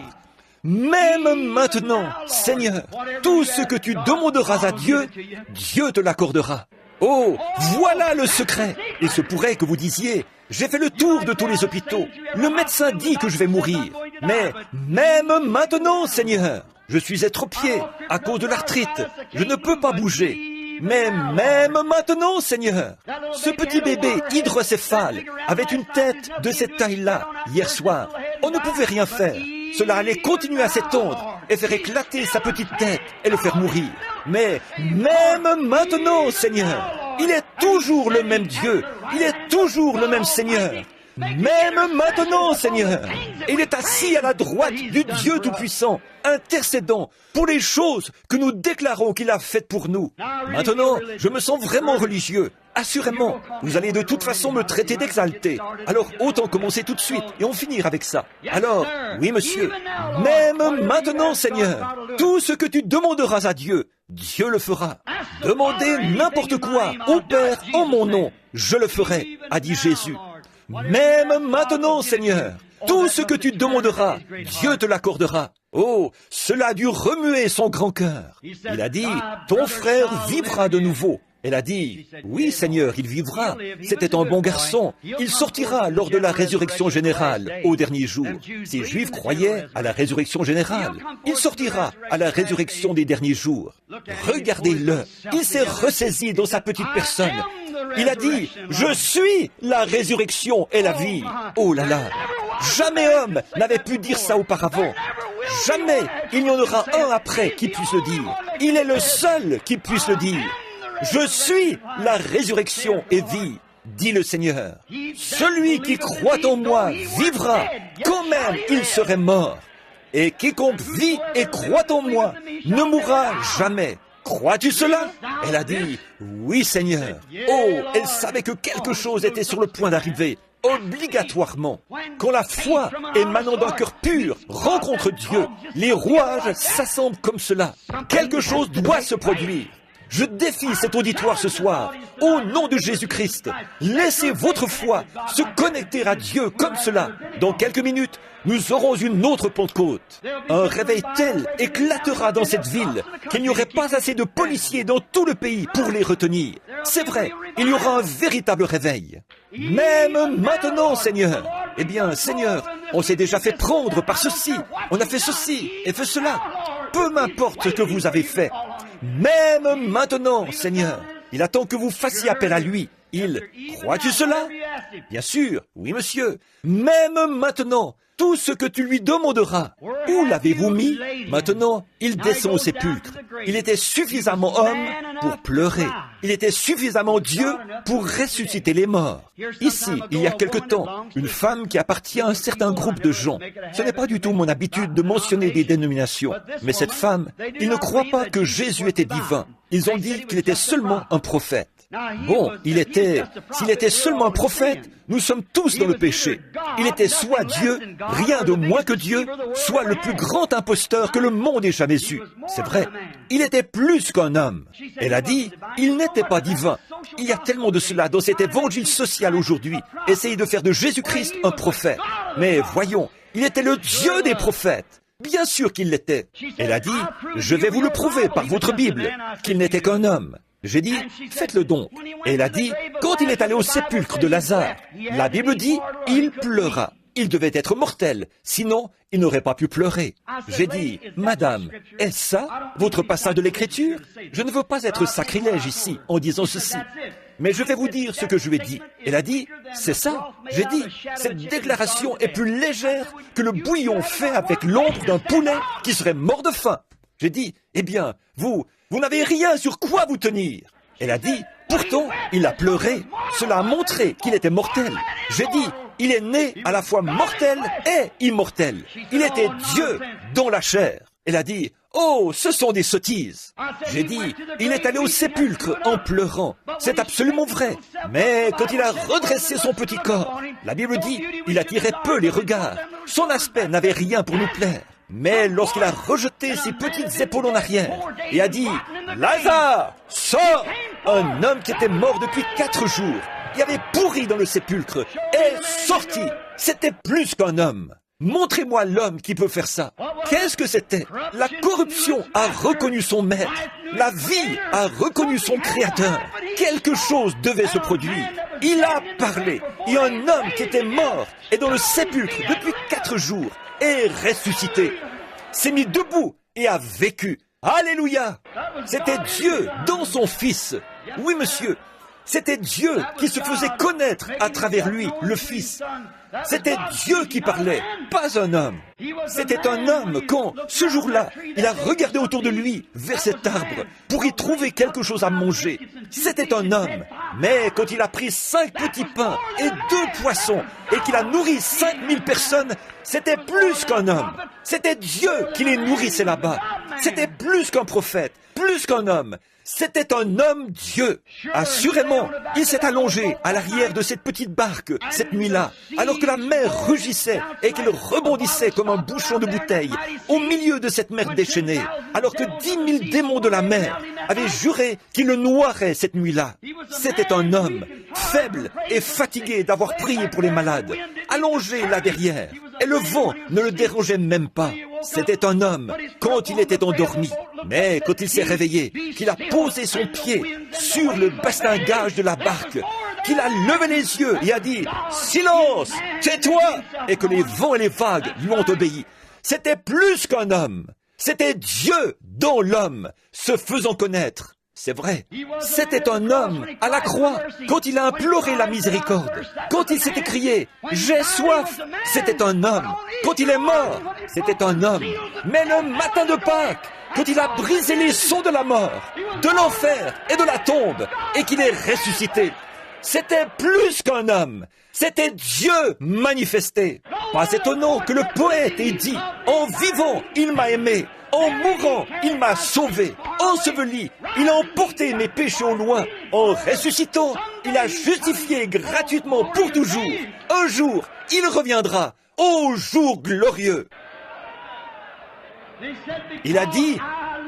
même maintenant, Seigneur, tout ce que tu demanderas à Dieu, Dieu te l'accordera. Oh, voilà le secret. Il se pourrait que vous disiez, j'ai fait le tour de tous les hôpitaux. Le médecin dit que je vais mourir. Mais même maintenant, Seigneur, je suis étropié à cause de l'arthrite. Je ne peux pas bouger. Mais même maintenant, Seigneur, ce petit bébé hydrocéphale avait une tête de cette taille-là hier soir. On ne pouvait rien faire. Cela allait continuer à s'étendre et faire éclater sa petite tête et le faire mourir. Mais même maintenant, Seigneur, il est toujours le même Dieu. Il est toujours le même Seigneur. Même maintenant, Seigneur, il est assis à la droite du Dieu Tout-Puissant, intercédant pour les choses que nous déclarons qu'il a faites pour nous. Maintenant, je me sens vraiment religieux. Assurément, vous allez de toute façon me traiter d'exalté. Alors, autant commencer tout de suite et en finir avec ça. Alors, oui, monsieur, même maintenant, Seigneur, tout ce que tu demanderas à Dieu, Dieu le fera. Demandez n'importe quoi au Père en mon nom, je le ferai, a dit Jésus. Même maintenant, Seigneur, tout ce que tu demanderas, Dieu te l'accordera. Oh, cela a dû remuer son grand cœur. Il a dit, ton frère vivra de nouveau. Elle a dit, oui Seigneur, il vivra. C'était un bon garçon. Il sortira lors de la résurrection générale, au dernier jour. Ces Juifs croyaient à la résurrection générale. Il sortira à la résurrection des derniers jours. Regardez-le. Il s'est ressaisi dans sa petite personne. Il a dit, je suis la résurrection et la vie. Oh là là. Jamais homme n'avait pu dire ça auparavant. Jamais il n'y en aura un après qui puisse le dire. Il est le seul qui puisse le dire. Je suis la résurrection et vie, dit le Seigneur. Celui qui croit en moi vivra, quand même il serait mort. Et quiconque vit et croit en moi ne mourra jamais. Crois-tu cela? Elle a dit, oui Seigneur. Oh, elle savait que quelque chose était sur le point d'arriver. Obligatoirement. Quand la foi émanant d'un cœur pur rencontre Dieu, les rouages s'assemblent comme cela. Quelque chose doit se produire. Je défie cet auditoire ce soir, au nom de Jésus-Christ. Laissez votre foi se connecter à Dieu comme cela. Dans quelques minutes, nous aurons une autre Pentecôte. Un réveil tel éclatera dans cette ville qu'il n'y aurait pas assez de policiers dans tout le pays pour les retenir. C'est vrai, il y aura un véritable réveil. Même maintenant, Seigneur. Eh bien, Seigneur, on s'est déjà fait prendre par ceci. On a fait ceci et fait cela. Peu m'importe ce que vous avez fait. Même maintenant, Seigneur, il attend que vous fassiez appel à lui. Crois-tu cela? Bien sûr, oui monsieur. Même maintenant, tout ce que tu lui demanderas, où l'avez-vous mis? Maintenant, il descend au sépulcre. Il était suffisamment homme pour pleurer. Il était suffisamment Dieu pour ressusciter les morts. Ici, il y a quelque temps, une femme qui appartient à un certain groupe de gens. Ce n'est pas du tout mon habitude de mentionner des dénominations. Mais cette femme, ils ne croient pas que Jésus était divin. Ils ont dit qu'il était seulement un prophète. Bon, s'il était seulement un prophète, nous sommes tous dans le péché. Il était soit Dieu, rien de moins que Dieu, soit le plus grand imposteur que le monde ait jamais eu. C'est vrai, il était plus qu'un homme. Elle a dit, il n'était pas divin. Il y a tellement de cela dans cet évangile social aujourd'hui. Essayez de faire de Jésus-Christ un prophète. Mais voyons, il était le Dieu des prophètes. Bien sûr qu'il l'était. Elle a dit, je vais vous le prouver par votre Bible, qu'il n'était qu'un homme. J'ai dit, faites-le donc. Et elle a dit, quand il est allé au sépulcre de Lazare, la Bible dit, il pleura. Il devait être mortel, sinon il n'aurait pas pu pleurer. J'ai dit, Madame, est-ce ça, votre passage de l'Écriture? Je ne veux pas être sacrilège ici, en disant ceci. Mais je vais vous dire ce que je lui ai dit. Elle a dit, c'est ça. J'ai dit, cette déclaration est plus légère que le bouillon fait avec l'ombre d'un poulet qui serait mort de faim. J'ai dit, eh bien, vous n'avez rien sur quoi vous tenir. Elle a dit, pourtant, il a pleuré. Cela a montré qu'il était mortel. J'ai dit, il est né à la fois mortel et immortel. Il était Dieu dans la chair. Elle a dit, Oh, ce sont des sottises. J'ai dit, il est allé au sépulcre en pleurant. C'est absolument vrai. Mais quand il a redressé son petit corps, la Bible dit, il attirait peu les regards. Son aspect n'avait rien pour nous plaire. Mais lorsqu'il a rejeté ses petites épaules en arrière et a dit, Lazare, sors! Un homme qui était mort depuis 4 jours, qui avait pourri dans le sépulcre, est sorti. C'était plus qu'un homme. Montrez-moi l'homme qui peut faire ça. Qu'est-ce que c'était? La corruption a reconnu son maître. La vie a reconnu son créateur. Quelque chose devait se produire. Il a parlé. Et un homme qui était mort et dans le sépulcre depuis 4 jours est ressuscité. S'est mis debout et a vécu. Alléluia! C'était Dieu dans son Fils. Oui, monsieur. C'était Dieu qui se faisait connaître à travers lui, le Fils. C'était Dieu qui parlait, pas un homme. C'était un homme quand, ce jour-là, il a regardé autour de lui, vers cet arbre, pour y trouver quelque chose à manger. C'était un homme. Mais quand il a pris 5 petits pains et 2 poissons, et qu'il a nourri 5000 personnes, c'était plus qu'un homme. C'était Dieu qui les nourrissait là-bas. C'était plus qu'un prophète, plus qu'un homme. C'était un homme Dieu. Assurément, il s'est allongé à l'arrière de cette petite barque cette nuit-là, alors que la mer rugissait et qu'il rebondissait comme un bouchon de bouteille au milieu de cette mer déchaînée, alors que 10 000 démons de la mer avaient juré qu'il le noierait cette nuit-là. C'était un homme faible et fatigué d'avoir prié pour les malades, allongé là derrière, et le vent ne le dérangeait même pas. C'était un homme quand il était endormi. Mais quand il s'est réveillé, qu'il a posé son pied sur le bastingage de la barque, qu'il a levé les yeux et a dit « Silence, tais-toi !» et que les vents et les vagues lui ont obéi. C'était plus qu'un homme. C'était Dieu dans l'homme, se faisant connaître. C'est vrai, c'était un homme à la croix, quand il a imploré la miséricorde, quand il s'est écrié « J'ai soif », c'était un homme, quand il est mort, c'était un homme, mais le matin de Pâques, quand il a brisé les sceaux de la mort, de l'enfer et de la tombe, et qu'il est ressuscité, c'était plus qu'un homme, c'était Dieu manifesté. Pas étonnant que le poète ait dit « En vivant, il m'a aimé ». En mourant, il m'a sauvé. Enseveli, il a emporté mes péchés au loin. En ressuscitant, il a justifié gratuitement pour toujours. Un jour, il reviendra. Ô jour glorieux! Il a dit,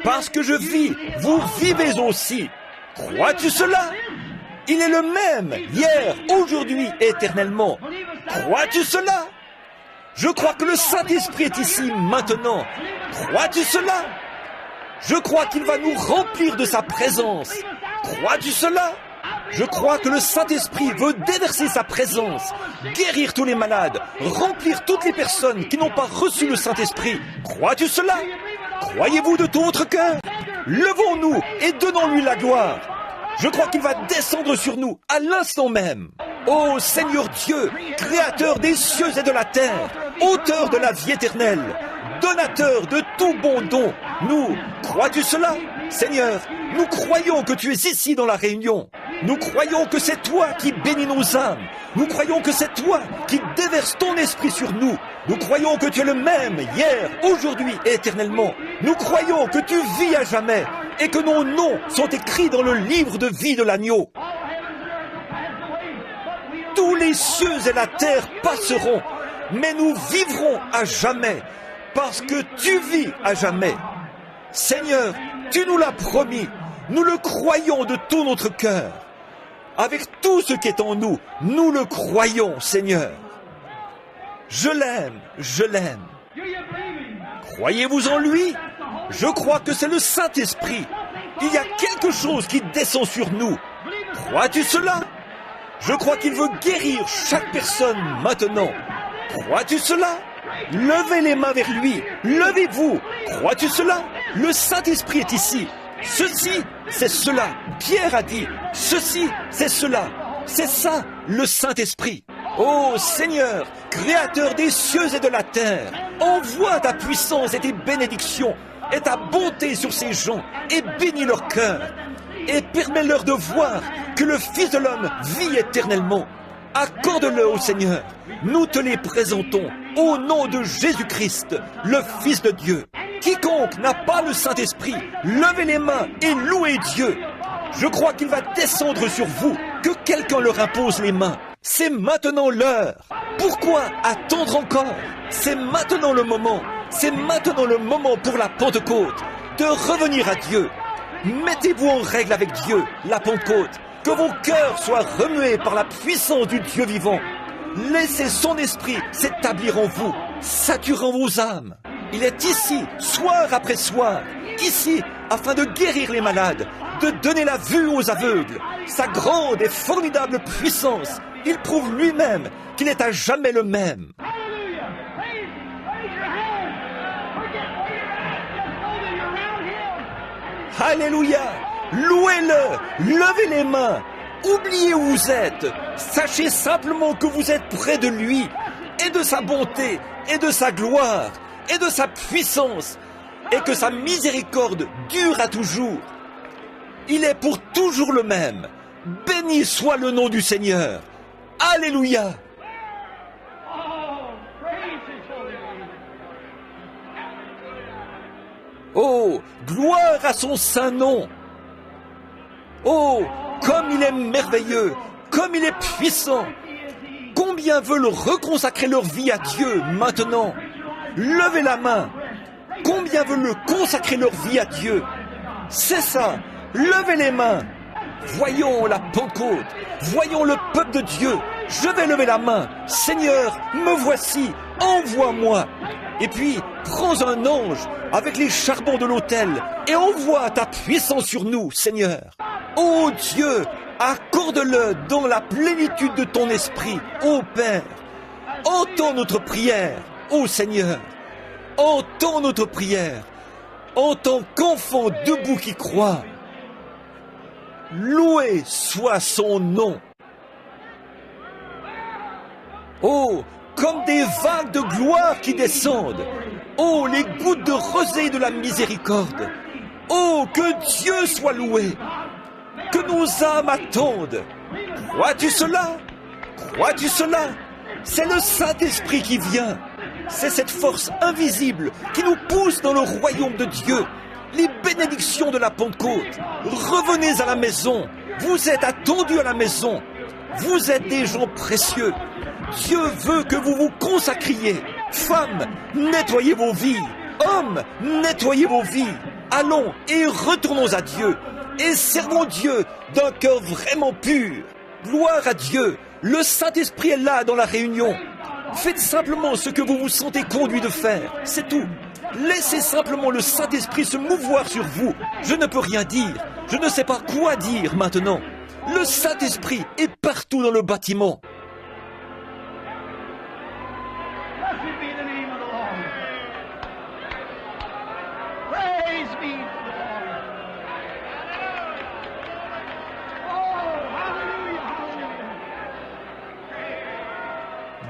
parce que je vis, vous vivez aussi. Crois-tu cela? Il est le même, hier, aujourd'hui, éternellement. Crois-tu cela? Je crois que le Saint-Esprit est ici maintenant. Crois-tu cela? Je crois qu'il va nous remplir de sa présence. Crois-tu cela? Je crois que le Saint-Esprit veut déverser sa présence, guérir tous les malades, remplir toutes les personnes qui n'ont pas reçu le Saint-Esprit. Crois-tu cela? Croyez-vous de tout votre cœur? Levons-nous et donnons-lui la gloire. Je crois qu'il va descendre sur nous à l'instant même. Ô Seigneur Dieu, Créateur des cieux et de la terre, auteur de la vie éternelle, donateur de tout bon don, nous, crois-tu cela? Seigneur, nous croyons que tu es ici dans la réunion. Nous croyons que c'est toi qui bénis nos âmes. Nous croyons que c'est toi qui déverses ton esprit sur nous. Nous croyons que tu es le même hier, aujourd'hui et éternellement. Nous croyons que tu vis à jamais et que nos noms sont écrits dans le livre de vie de l'agneau. Tous les cieux et la terre passeront, mais nous vivrons à jamais, parce que tu vis à jamais. Seigneur, tu nous l'as promis, nous le croyons de tout notre cœur. Avec tout ce qui est en nous, nous le croyons, Seigneur. Je l'aime, je l'aime. Croyez-vous en lui? Je crois que c'est le Saint-Esprit. Il y a quelque chose qui descend sur nous. Crois-tu cela? Je crois qu'il veut guérir chaque personne maintenant. Crois-tu cela? Levez les mains vers lui. Levez-vous. Crois-tu cela? Le Saint-Esprit est ici. Ceci, c'est cela. Pierre a dit, ceci, c'est cela. C'est ça, le Saint-Esprit. Ô Seigneur, Créateur des cieux et de la terre, envoie ta puissance et tes bénédictions et ta bonté sur ces gens et bénis leur cœur. Et permets-leur de voir que le Fils de l'homme vit éternellement. Accorde-le au Seigneur. Nous te les présentons au nom de Jésus-Christ, le Fils de Dieu. Quiconque quiconque n'a pas le Saint-Esprit, levez les mains et louez Dieu. Je crois qu'il va descendre sur vous, que quelqu'un leur impose les mains. C'est maintenant l'heure. Pourquoi attendre encore? C'est maintenant le moment. C'est maintenant le moment pour la Pentecôte de revenir à Dieu. Mettez-vous en règle avec Dieu, la Pentecôte. Que vos cœurs soient remués par la puissance du Dieu vivant. Laissez son esprit s'établir en vous, saturant vos âmes. Il est ici, soir après soir, ici, afin de guérir les malades, de donner la vue aux aveugles. Sa grande et formidable puissance, il prouve lui-même qu'il est à jamais le même. Alléluia! Louez-le! Levez les mains! Oubliez où vous êtes! Sachez simplement que vous êtes près de lui, et de sa bonté, et de sa gloire, et de sa puissance, et que sa miséricorde dure à toujours. Il est pour toujours le même. Béni soit le nom du Seigneur. Alléluia! Oh, gloire à son saint nom! Oh, comme il est merveilleux, comme il est puissant! Combien veulent reconsacrer leur vie à Dieu maintenant? Levez la main! Combien veulent consacrer leur vie à Dieu? C'est ça! Levez les mains! Voyons la Pentecôte! Voyons le peuple de Dieu! Je vais lever la main! Seigneur, me voici! Envoie-moi! Et puis, prends un ange avec les charbons de l'autel et envoie ta puissance sur nous, Seigneur. Ô Dieu, accorde-le dans la plénitude de ton esprit, ô Père. Entends notre prière, ô Seigneur. Entends notre prière en tant qu'enfant debout qui croit. Loué soit son nom. Oh, comme des vagues de gloire qui descendent. Oh, les gouttes de rosée de la miséricorde. Oh, que Dieu soit loué. Que nos âmes attendent. Crois-tu cela? Crois-tu cela? C'est le Saint-Esprit qui vient. C'est cette force invisible qui nous pousse dans le royaume de Dieu. Les bénédictions de la Pentecôte. Revenez à la maison. Vous êtes attendus à la maison. Vous êtes des gens précieux. Dieu veut que vous vous consacriez. Femmes, nettoyez vos vies. Hommes, nettoyez vos vies. Allons et retournons à Dieu. Et servons Dieu d'un cœur vraiment pur. Gloire à Dieu. Le Saint-Esprit est là dans la réunion. Faites simplement ce que vous vous sentez conduit de faire. C'est tout. Laissez simplement le Saint-Esprit se mouvoir sur vous. Je ne peux rien dire. Je ne sais pas quoi dire maintenant. Le Saint-Esprit est partout dans le bâtiment.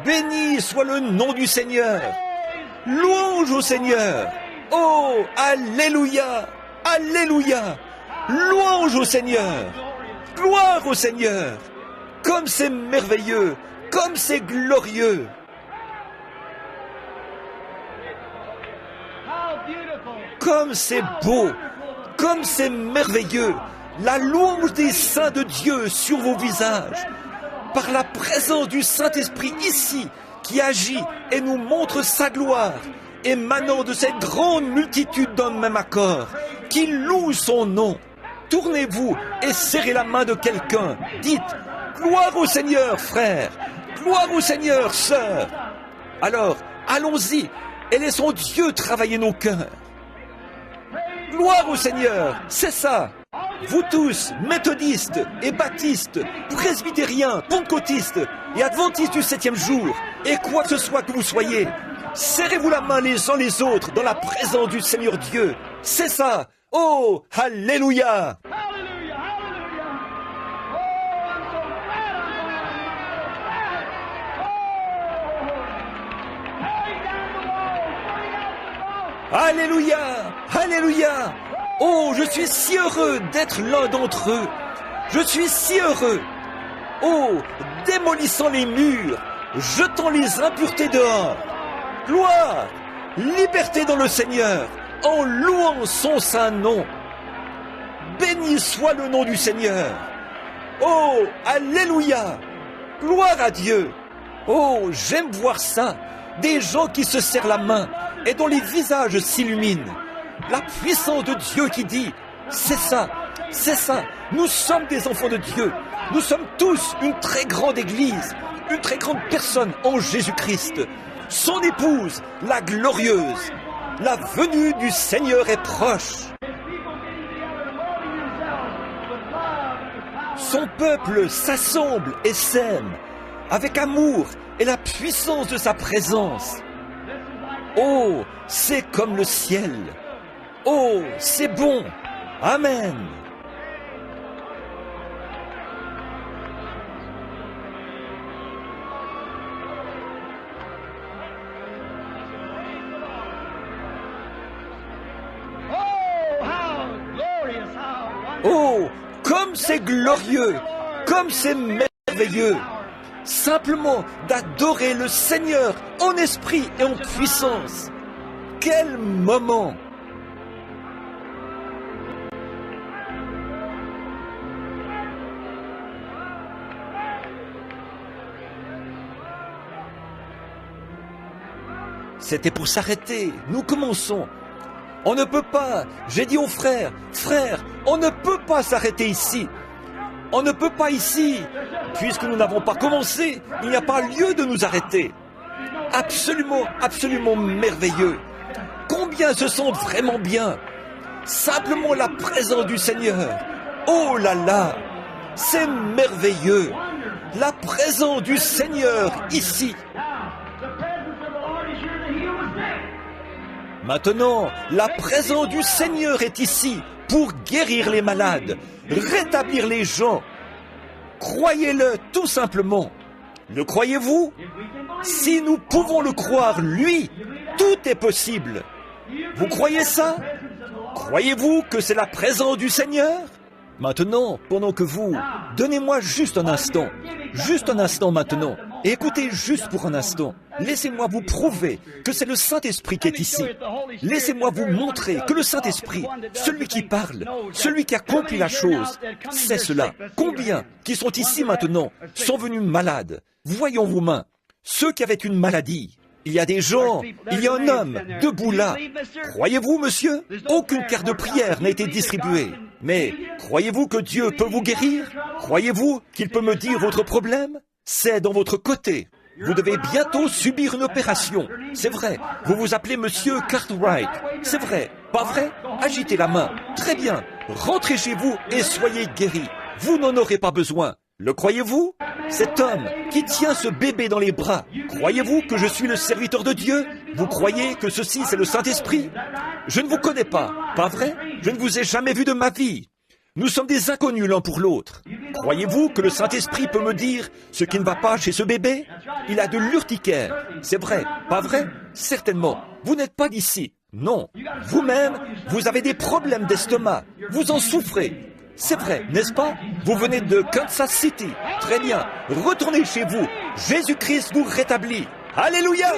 Béni soit le nom du Seigneur. Louange au Seigneur. Oh, alléluia, alléluia. Louange au Seigneur. Gloire au Seigneur. Comme c'est merveilleux, comme c'est glorieux. Comme c'est beau, comme c'est merveilleux. La louange des saints de Dieu sur vos visages. Par la présence du Saint-Esprit ici, qui agit et nous montre sa gloire, émanant de cette grande multitude d'un même accord, qui loue son nom. Tournez-vous et serrez la main de quelqu'un. Dites, gloire au Seigneur, frère, gloire au Seigneur, sœur. Alors, allons-y et laissons Dieu travailler nos cœurs. Gloire au Seigneur, c'est ça. Vous tous, méthodistes et baptistes, presbytériens, pentecôtistes et adventistes du 7e jour, et quoi que ce soit que vous soyez, serrez-vous la main les uns les autres dans la présence du Seigneur Dieu. C'est ça. Oh, alléluia. Alléluia, alléluia. Oh, je suis si heureux d'être l'un d'entre eux. Je suis si heureux. Oh, démolissant les murs, jetant les impuretés dehors. Gloire, liberté dans le Seigneur. en louant son saint nom. Béni soit le nom du Seigneur. Oh, alléluia, gloire à Dieu. Oh, j'aime voir ça, des gens qui se serrent la main et dont les visages s'illuminent. La puissance de Dieu qui dit, c'est ça, nous sommes des enfants de Dieu. Nous sommes tous une très grande église, une très grande personne en Jésus-Christ. Son épouse, la glorieuse. La venue du Seigneur est proche. Son peuple s'assemble et s'aime avec amour et la puissance de sa présence. Oh, c'est comme le ciel. Oh, c'est bon. Amen. Oh, comme c'est glorieux, comme c'est merveilleux, simplement d'adorer le Seigneur en esprit et en puissance. Quel moment! C'était pour s'arrêter. Nous commençons. On ne peut pas, j'ai dit aux frères, on ne peut pas s'arrêter ici. On ne peut pas ici. Puisque nous n'avons pas commencé, il n'y a pas lieu de nous arrêter. Absolument, absolument merveilleux. Combien se sentent vraiment bien. Simplement la présence du Seigneur. Oh là là, c'est merveilleux. La présence du Seigneur ici. Maintenant, la présence du Seigneur est ici pour guérir les malades, rétablir les gens. Croyez-le tout simplement. Le croyez-vous? Si nous pouvons le croire, lui, tout est possible. Vous croyez ça? Croyez-vous que c'est la présence du Seigneur? Maintenant, pendant que vous... Donnez-moi juste un instant maintenant. Et écoutez juste pour un instant. Laissez-moi vous prouver que c'est le Saint-Esprit qui est ici. Laissez-moi vous montrer que le Saint-Esprit, celui qui parle, celui qui accomplit la chose, c'est cela. Combien qui sont ici maintenant sont venus malades? Voyons vos mains. Ceux qui avaient une maladie. Il y a des gens, il y a un homme debout là. Croyez-vous, monsieur? Aucune carte de prière n'a été distribuée. Mais croyez-vous que Dieu peut vous guérir? Croyez-vous qu'il peut me dire votre problème? C'est dans votre côté. Vous devez bientôt subir une opération. C'est vrai. Vous vous appelez monsieur Cartwright. C'est vrai. Pas vrai? Agitez la main. Très bien. Rentrez chez vous et soyez guéris. Vous n'en aurez pas besoin. Le croyez-vous? Cet homme qui tient ce bébé dans les bras, croyez-vous que je suis le serviteur de Dieu? Vous croyez que ceci c'est le Saint-Esprit? Je ne vous connais pas, pas vrai? Je ne vous ai jamais vu de ma vie. Nous sommes des inconnus l'un pour l'autre. Croyez-vous que le Saint-Esprit peut me dire ce qui ne va pas chez ce bébé? Il a de l'urticaire. C'est vrai, pas vrai? Certainement. Vous n'êtes pas d'ici. Non. Vous-même, vous avez des problèmes d'estomac. Vous en souffrez. C'est vrai, n'est-ce pas? Vous venez de Kansas City. Très bien. Retournez chez vous. Jésus-Christ vous rétablit. Alléluia!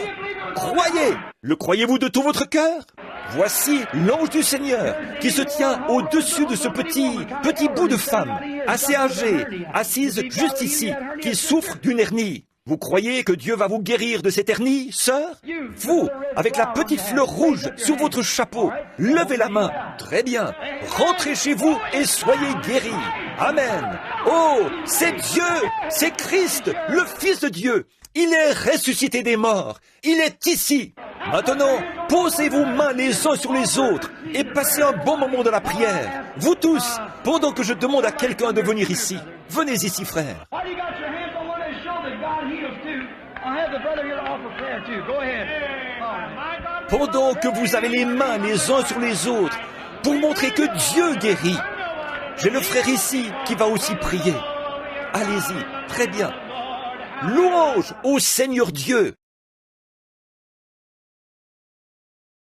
Croyez! Le croyez-vous de tout votre cœur? Voici l'ange du Seigneur qui se tient au-dessus de ce petit bout de femme, assez âgée, assise juste ici, qui souffre d'une hernie. Vous croyez que Dieu va vous guérir de cette hernie, sœur? Vous, avec la petite fleur rouge sur votre chapeau, levez la main. Très bien. Rentrez chez vous et soyez guéris. Amen. Oh, c'est Dieu, c'est Christ, le Fils de Dieu. Il est ressuscité des morts. Il est ici. Maintenant, posez vos mains les uns sur les autres et passez un bon moment de la prière. Vous tous, pendant que je demande à quelqu'un de venir ici. Venez ici, frère. Pendant que vous avez les mains les uns sur les autres pour montrer que Dieu guérit, j'ai le frère ici qui va aussi prier. Allez-y, très bien. Louange au Seigneur Dieu.